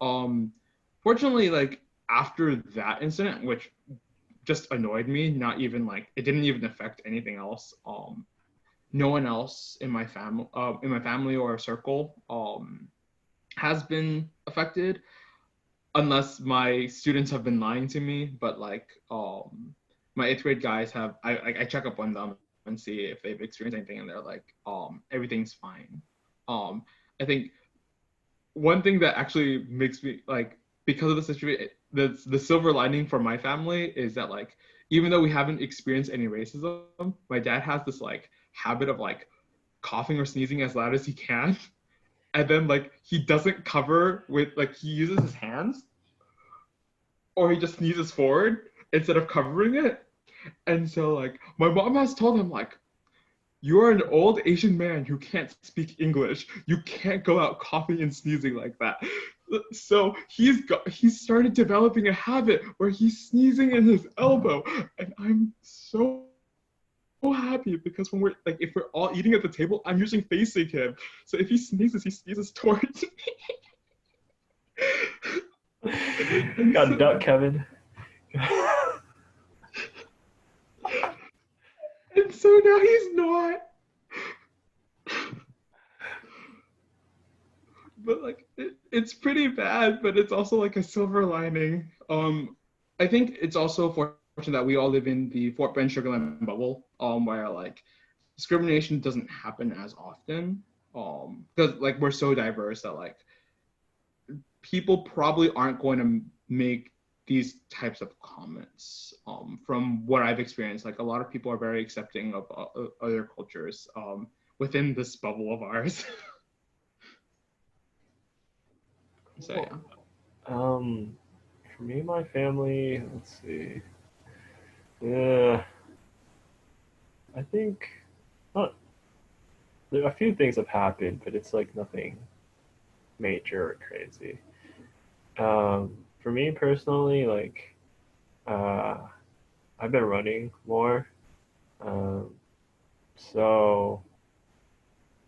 um Fortunately, like after that incident, which just annoyed me, not even like it didn't even affect anything else. No one else in my family or circle has been affected, unless my students have been lying to me. But like my eighth grade guys have, I check up on them and see if they've experienced anything, and they're like everything's fine. I think one thing that actually makes me like, because of the situation, the silver lining for my family is that like even though we haven't experienced any racism, my dad has this like habit of like coughing or sneezing as loud as he can, and then like he doesn't cover with, like he uses his hands, or he just sneezes forward instead of covering it. And so like my mom has told him like, you're an old Asian man who can't speak English. You can't go out coughing and sneezing like that. So he's started developing a habit where he's sneezing in his elbow, and I'm so happy, because when we're like, if we're all eating at the table, I'm usually facing him. So if he sneezes towards me. Got duck, Kevin. And so now he's not. But like it's pretty bad, but it's also like a silver lining. I think it's also fortunate that we all live in the Fort Bend Sugarland bubble, where like discrimination doesn't happen as often. Because like we're so diverse that like people probably aren't going to make these types of comments. From what I've experienced, like a lot of people are very accepting of other cultures within this bubble of ours. So yeah. For me, my family, let's see. Yeah, I think not. There are a few things have happened, but it's like nothing major or crazy. For me personally, like, uh, I've been running more. Um, so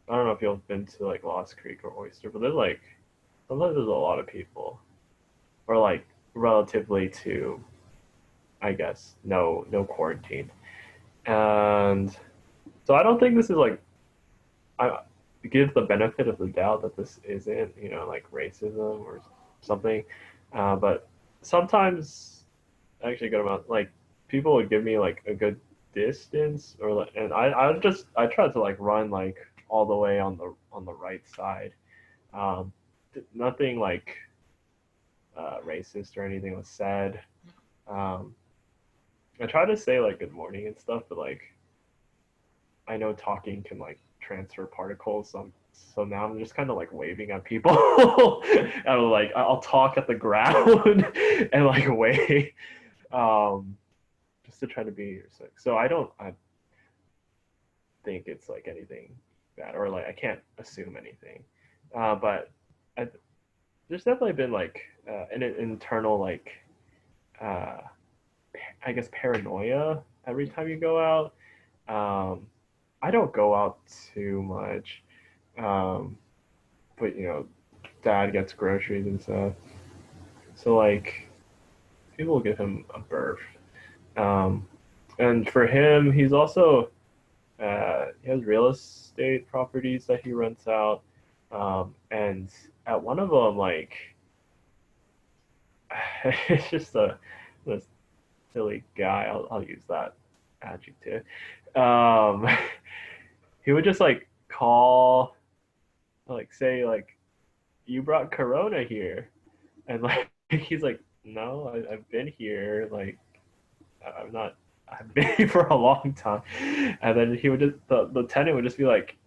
I don't know if you've been to like Lost Creek or Oyster, but there's like sometimes there's a lot of people, or like relatively to, I guess, no quarantine. And so I don't think this is like, I give the benefit of the doubt that this isn't, like racism or something. But sometimes, actually, a good amount, like people would give me like a good distance, or like, and I tried to like run like all the way on the right side. Um, Nothing like racist or anything was said. Um, I try to say like good morning and stuff, but like I know talking can like transfer particles. So now I'm just kind of like waving at people. I'm like I'll talk at the ground and like wave, just to try to be sick. So I think it's like anything bad, or like I can't assume anything. But I, there's definitely been like an internal like uh, I guess paranoia every time you go out. I don't go out too much, um, but dad gets groceries and stuff. So like people give him a berth. And for him, he's also he has real estate properties that he rents out. And at one of them, like it's just a silly guy. I'll use that adjective. Um, he would just like call, like say like, you brought Corona here, and like he's like, no, I've been here. Like I'm not. I've been here for a long time. And then he would just the tenant would just be like,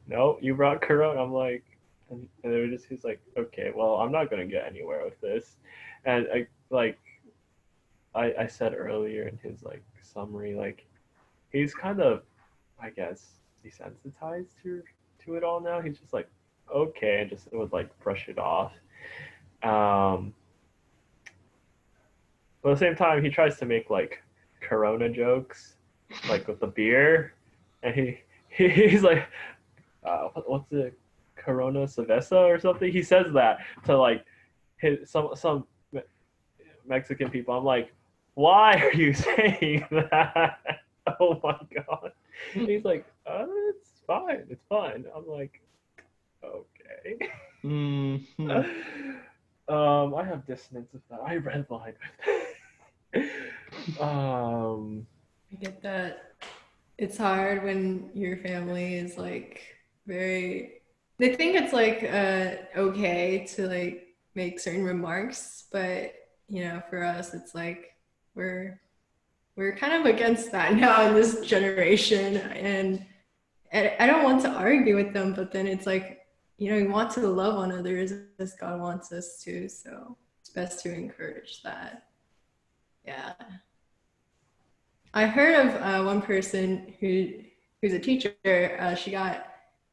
no, you brought Corona. I'm like, and it would just he's like, okay, well, I'm not gonna get anywhere with this. And I said earlier in his like summary, like he's kind of, I guess, desensitized to it all now. He's just like, okay, and just would like brush it off. But at the same time, he tries to make like Corona jokes, like with the beer, and he's like, what's it, Corona Cerveza or something? He says that to like some Mexican people. I'm like, why are you saying that? Oh my god. And he's like, it's fine. I'm like, okay. Mm-hmm. I have dissonance with that. I redline with that. I get that. It's hard when your family is like very. They think it's like okay to like make certain remarks, but you know, for us, it's like we're kind of against that now in this generation, and I don't want to argue with them, but then it's like, you know, we want to love on others as God wants us to, so it's best to encourage that. Yeah. I heard of one person who's a teacher. She got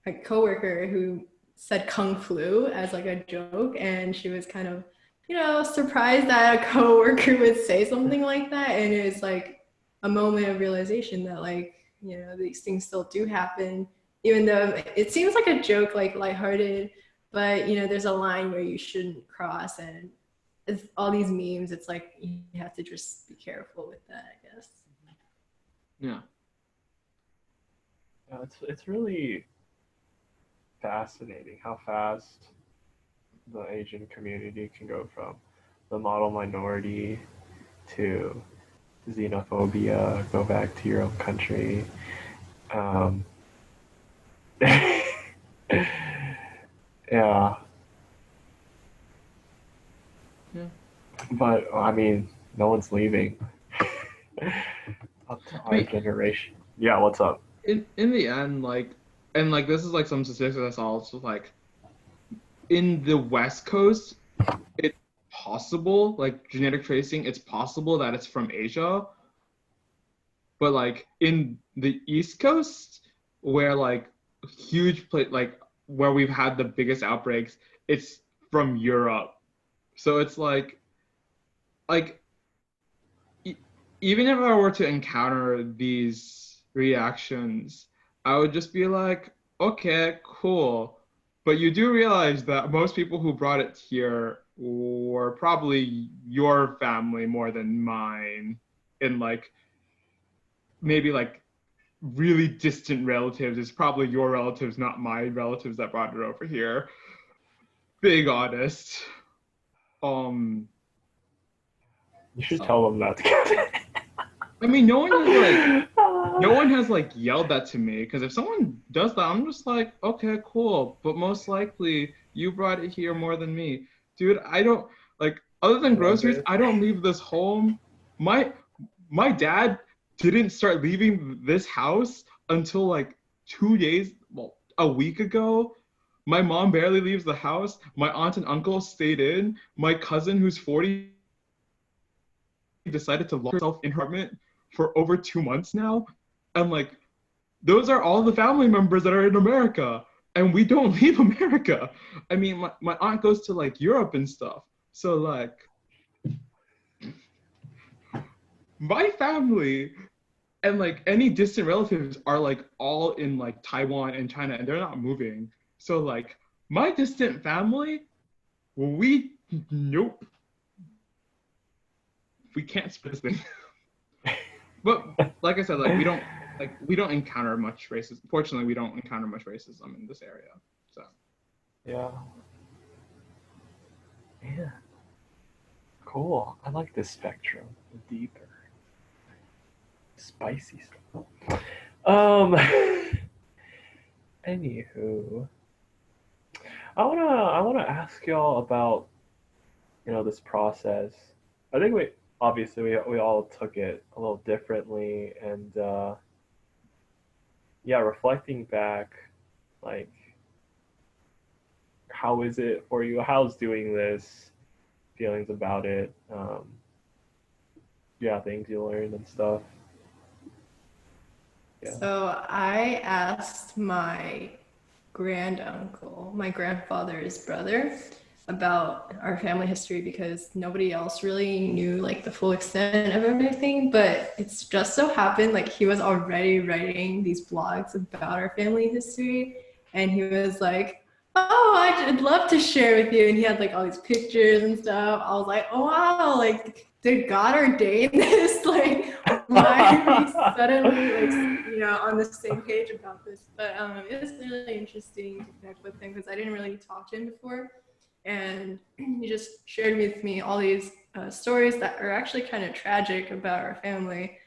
a coworker who said Kung Flu as like a joke, and she was kind of, you know, surprised that a coworker would say something like that, and it was like a moment of realization that like, you know, these things still do happen, even though it seems like a joke, like lighthearted, but you know, there's a line where you shouldn't cross, and it's all these memes. It's like you have to just be careful with that, I guess. Yeah. It's really fascinating how fast the Asian community can go from the model minority to xenophobia, go back to your own country. Yeah. But I mean, no one's leaving. Up to our generation. Yeah, what's up? In the end, like, and like this is like some statistics I saw. Also, like, in the West Coast, it's possible, like genetic tracing, it's possible that it's from Asia. But like in the East Coast, where like huge like where we've had the biggest outbreaks, it's from Europe. So it's like even if I were to encounter these reactions, I would just be like, okay, cool. But you do realize that most people who brought it here were probably your family more than mine, in like maybe like really distant relatives. It's probably your relatives, not my relatives, that brought it over here. Being honest. You should tell them not to get I mean, no one has like yelled that to me, because if someone does that, I'm just like, okay, cool. But most likely you brought it here more than me. Dude, I don't, like, other than groceries, I don't leave this home. My dad didn't start leaving this house until like 2 days, well, a week ago. My mom barely leaves the house. My aunt and uncle stayed in. My cousin, who's 40, decided to lock herself in her apartment for over 2 months now. And like, those are all the family members that are in America, and we don't leave America. I mean, my aunt goes to like Europe and stuff. So like, my family and like any distant relatives are like all in like Taiwan and China, and they're not moving. So like, My distant family, nope. We can't split this thing. But like I said, like we don't encounter much racism. Fortunately, we don't encounter much racism in this area. So Yeah. Yeah. Cool. I like this spectrum. Deeper. Spicy stuff. Anywho. I wanna ask y'all about, this process. I think we all took it a little differently, and yeah, reflecting back, like, how is it for you? How's doing this? Feelings about it? Yeah, things you learned and stuff. Yeah. So I asked my grandfather's brother, about our family history because nobody else really knew like the full extent of everything. But it's just so happened like he was already writing these blogs about our family history, and he was like, "Oh, I'd love to share with you." And he had like all these pictures and stuff. I was like, "Oh wow, like did God ordain this? Like why are we suddenly like on the same page about this?" But it was really interesting to connect with him because I didn't really talk to him before, and he just shared with me all these stories that are actually kind of tragic about our family,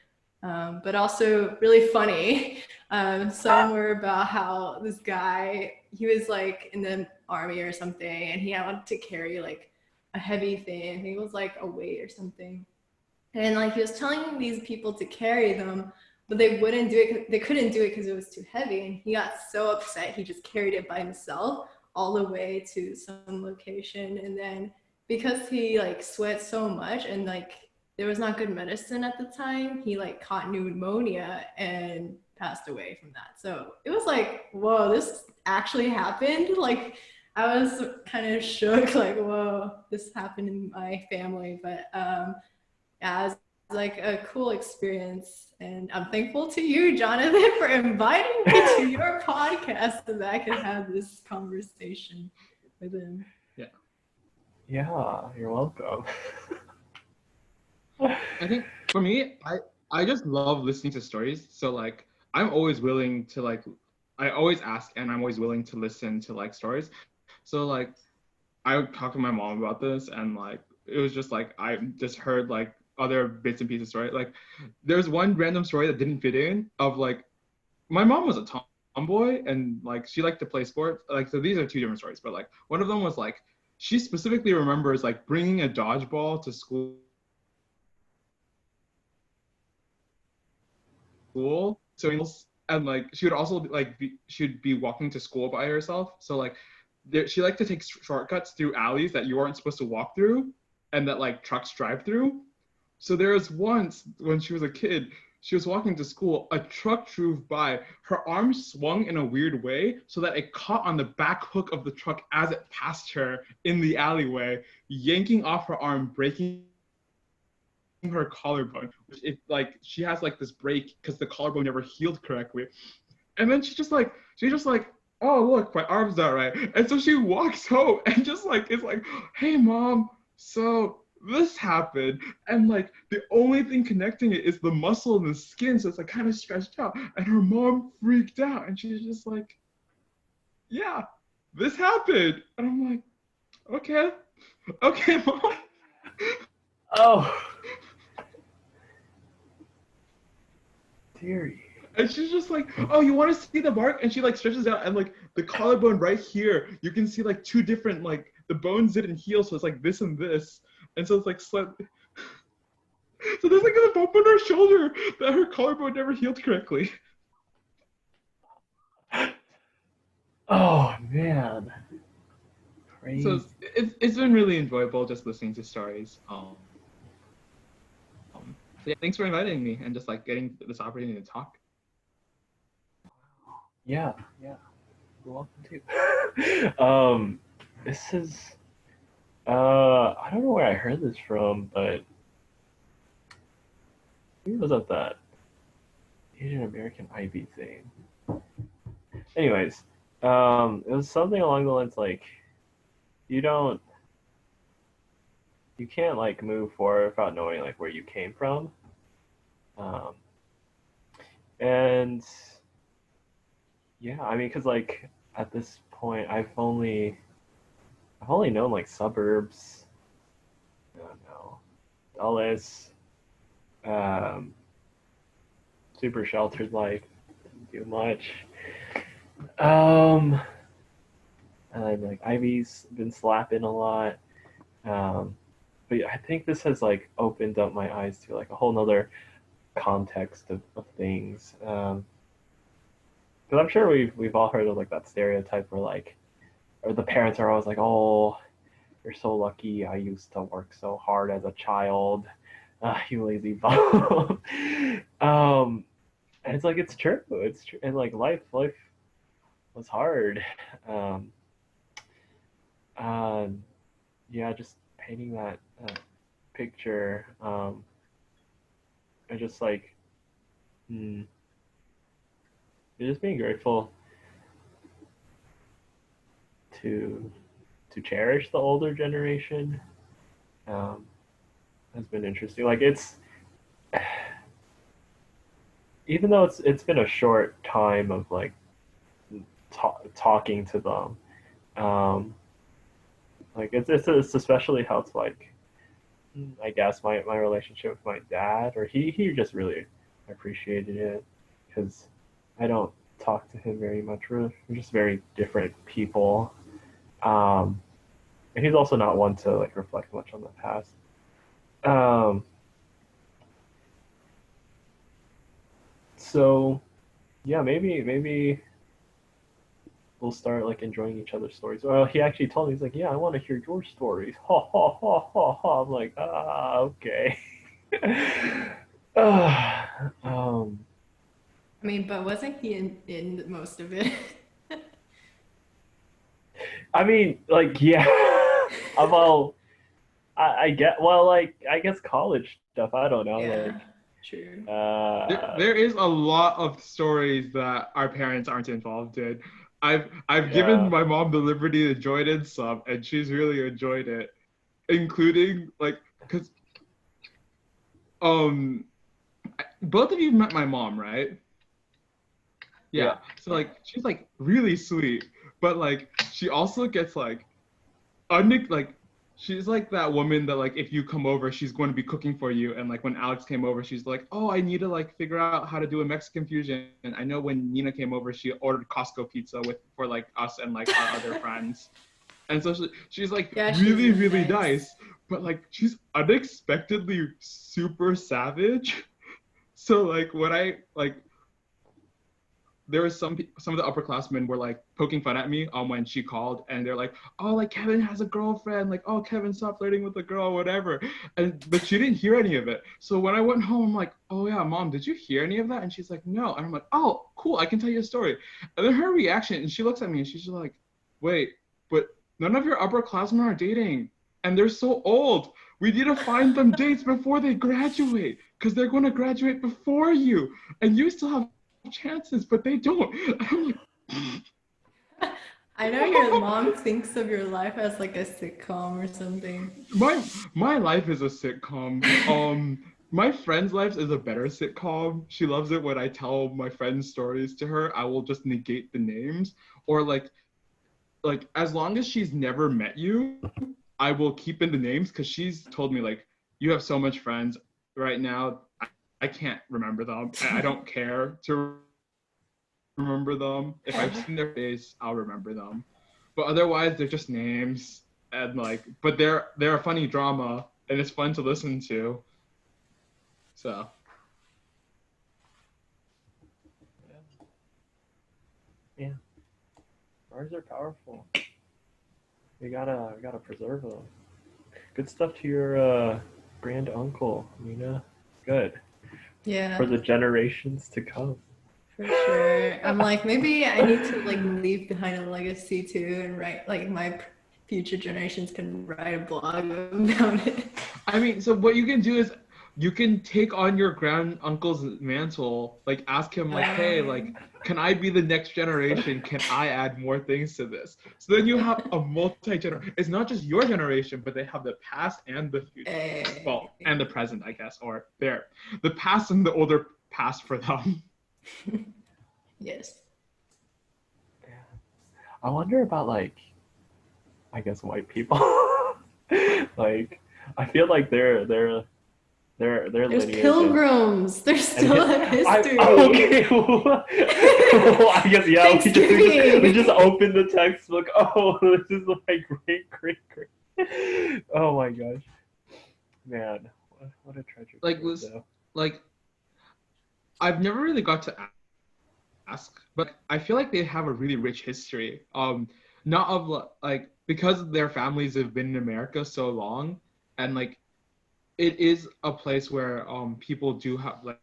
but also really funny. Some were about how this guy, he was like in the army or something, and he had to carry like a heavy thing. I think it was like a weight or something. And like he was telling these people to carry them, but they wouldn't do it. They couldn't do it because it was too heavy. And he got so upset, he just carried it by himself all the way to some location. And then because he like sweat so much and like there was not good medicine at the time, he like caught pneumonia and passed away from that. So it was like, whoa, this actually happened. Like I was kind of shook, like, whoa, this happened in my family. But yeah, it was like a cool experience. And I'm thankful to you, Jonathan, for inviting me to your podcast so that I could have this conversation with him. Yeah, you're welcome. I think for me, I just love listening to stories. So like I'm always willing to like I always ask and I'm always willing to listen to like stories. So like I talked to my mom about this and like it was just like I just heard like other bits and pieces of story. Like there's one random story that didn't fit in of like my mom was a tomboy and like she liked to play sports. Like so these are two different stories, but like one of them was like she specifically remembers like bringing a dodgeball to school so and like she would also like she'd be walking to school by herself, so like she liked to take shortcuts through alleys that you weren't supposed to walk through and that like trucks drive through. So there was once when she was a kid, she was walking to school, a truck drove by, her arm swung in a weird way so that it caught on the back hook of the truck as it passed her in the alleyway, yanking off her arm, breaking her collarbone. It like she has like this break because the collarbone never healed correctly. And then she's just like, oh look, my arm's not right. And so she walks home and just like is like, hey mom, so this happened. And like the only thing connecting it is the muscle and the skin, so it's like kind of stretched out. And her mom freaked out and she's just like, yeah, this happened. And I'm like, okay, mom. Oh, dearie. And she's just like, oh, you want to see the mark? And she like stretches out and like the collarbone right here, you can see like two different, like the bones didn't heal. So it's like this and this. And so it's like, so there's like a bump on her shoulder that her collarbone never healed correctly. Oh, man. Crazy. So it's been really enjoyable just listening to stories. So yeah, thanks for inviting me and just like getting this opportunity to talk. Yeah. You're welcome too. This is I don't know where I heard this from, but maybe it was at that Asian American IB thing. Anyways, It was something along the lines like you don't you can't like move forward without knowing like where you came from. Um, and yeah, I mean, because like at this point, I've only known like suburbs. I don't know, Dulles, um, super sheltered life, didn't do much. Um, and like Ivy's been slapping a lot. Um, but yeah, I think this has like opened up my eyes to like a whole nother context of things. Because I'm sure we've all heard of like that stereotype where like, or the parents are always like, "Oh, you're so lucky. I used to work so hard as a child. You lazy bum." And it's like it's true. It's true, and like life was hard. Um, um, yeah, just painting that picture. And just like, mm, just being grateful to cherish the older generation um, has been interesting. Like it's even though it's been a short time of like talking to them, um, like it's especially helped like I guess my relationship with my dad, or he just really appreciated it because I don't talk to him very much. We're just very different people. Um, and he's also not one to like reflect much on the past. Um, so yeah, maybe we'll start like enjoying each other's stories. Well, he actually told me he's like, yeah, I want to hear your stories. Ha ha ha ha ha. I'm like, okay. um, I mean, but wasn't he in most of it? I mean, like, yeah. Well, I get well, like I guess college stuff. I don't know, Yeah, like, true. There is a lot of stories that our parents aren't involved in. I've given yeah, my mom the liberty to join in some, and she's really enjoyed it, including like because um both of you met my mom, right? yeah, Yeah. So like she's like really sweet, but like she also gets like like she's like that woman that like if you come over she's going to be cooking for you, and like when Alex came over she's like, oh, I need to like figure out how to do a Mexican fusion. And I know when Nina came over she ordered Costco pizza with for like us and like our other friends. And so she's like Yeah, she's really really really nice. nice, but like she's unexpectedly super savage. So like when I like there was some of the upperclassmen were like poking fun at me when she called, and they're like, oh, like Kevin has a girlfriend, like, oh, Kevin, stop flirting with the girl, whatever. But she didn't hear any of it. So when I went home, I'm like, oh yeah, mom, did you hear any of that? And she's like, no. And I'm like, oh, cool, I can tell you a story. And then her reaction, and she looks at me and she's just like, wait, but none of your upperclassmen are dating, and they're so old. We need to find them dates before they graduate, because they're going to graduate before you, and you still have chances, but they don't. I'm like, I know your mom thinks of your life as like a sitcom or something. my life is a sitcom. My friend's life is a better sitcom. She loves it when I tell my friends stories to her. I will just negate the names, or like as long as she's never met you, I will keep in the names, because she's told me like, you have so much friends right now. I can't remember them. I don't care to remember them. If I've seen their face, I'll remember them. But otherwise, they're just names, and like, but they're a funny drama, and it's fun to listen to. So yeah. Stars are powerful. We gotta preserve them. Good stuff to your grand uncle, Nina. Good Yeah, for the generations to come. for sure. I'm like, maybe I need to like leave behind a legacy too, and write like my future generations can write a blog about it. I mean, so what you can do is you can take on your grand uncle's mantle. Like ask him like, hey, like, can I be the next generation? Can I add more things to this? So then you have a multi-generation. It's not just your generation, but they have the past and the future. Well, and the present, I guess, or the past and the older past for them. Yes. Yeah. I wonder about like, I guess white people. Like, I feel like their There's lineage pilgrims. There's still a history. Okay. Well, I guess yeah. We just opened the textbook. Oh, this is my great. Oh my gosh, man, what a treasure. Like I've never really got to ask, but I feel like they have a really rich history. Not of like because their families have been in America so long, and like it is a place where people do have like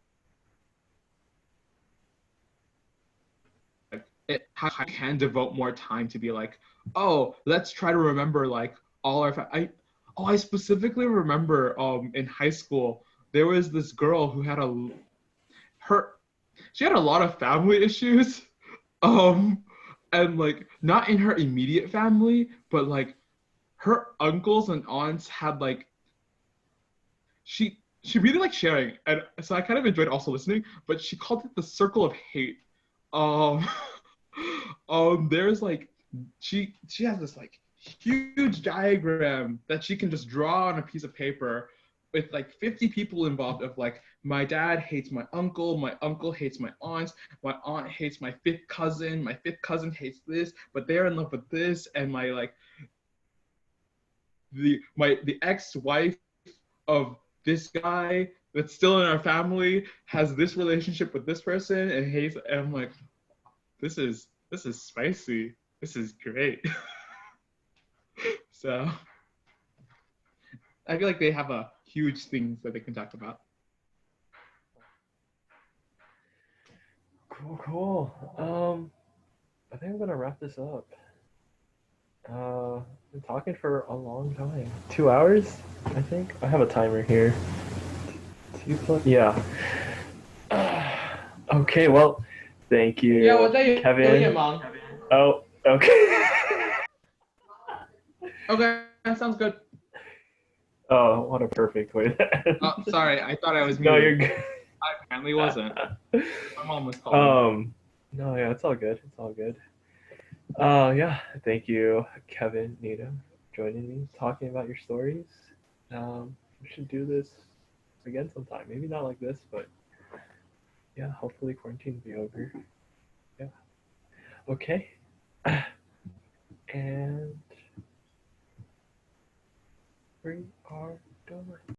it can devote more time to be like, oh, let's try to remember like all our I specifically remember in high school there was this girl who had she had a lot of family issues. And like not in her immediate family, but like her uncles and aunts had like she really liked sharing, and so I kind of enjoyed also listening, but she called it the circle of hate. Um there's like she has this like huge diagram that she can just draw on a piece of paper with like 50 people involved of like my dad hates my uncle hates my aunt hates my fifth cousin hates this, but they're in love with this, and my like the ex-wife of this guy that's still in our family has this relationship with this person and hates, and I'm like, this is spicy. This is great. So I feel like they have a huge things that they can talk about. Cool. I think I'm gonna wrap this up. Been talking for a long time. 2 hours, I think. I have a timer here. 2 plus. Yeah. Okay. Well, thank you, Kevin. Oh, okay. Okay, that sounds good. Oh, what a perfect way to end. Oh, sorry, I thought I was No, muted. you're good. I apparently wasn't. My mom was calling. No, yeah, it's all good. It's all good. Yeah, thank you, Kevin, Nita, joining me, talking about your stories. We should do this again sometime. Maybe not like this, but yeah, hopefully quarantine will be over. Yeah. Okay. And we are done.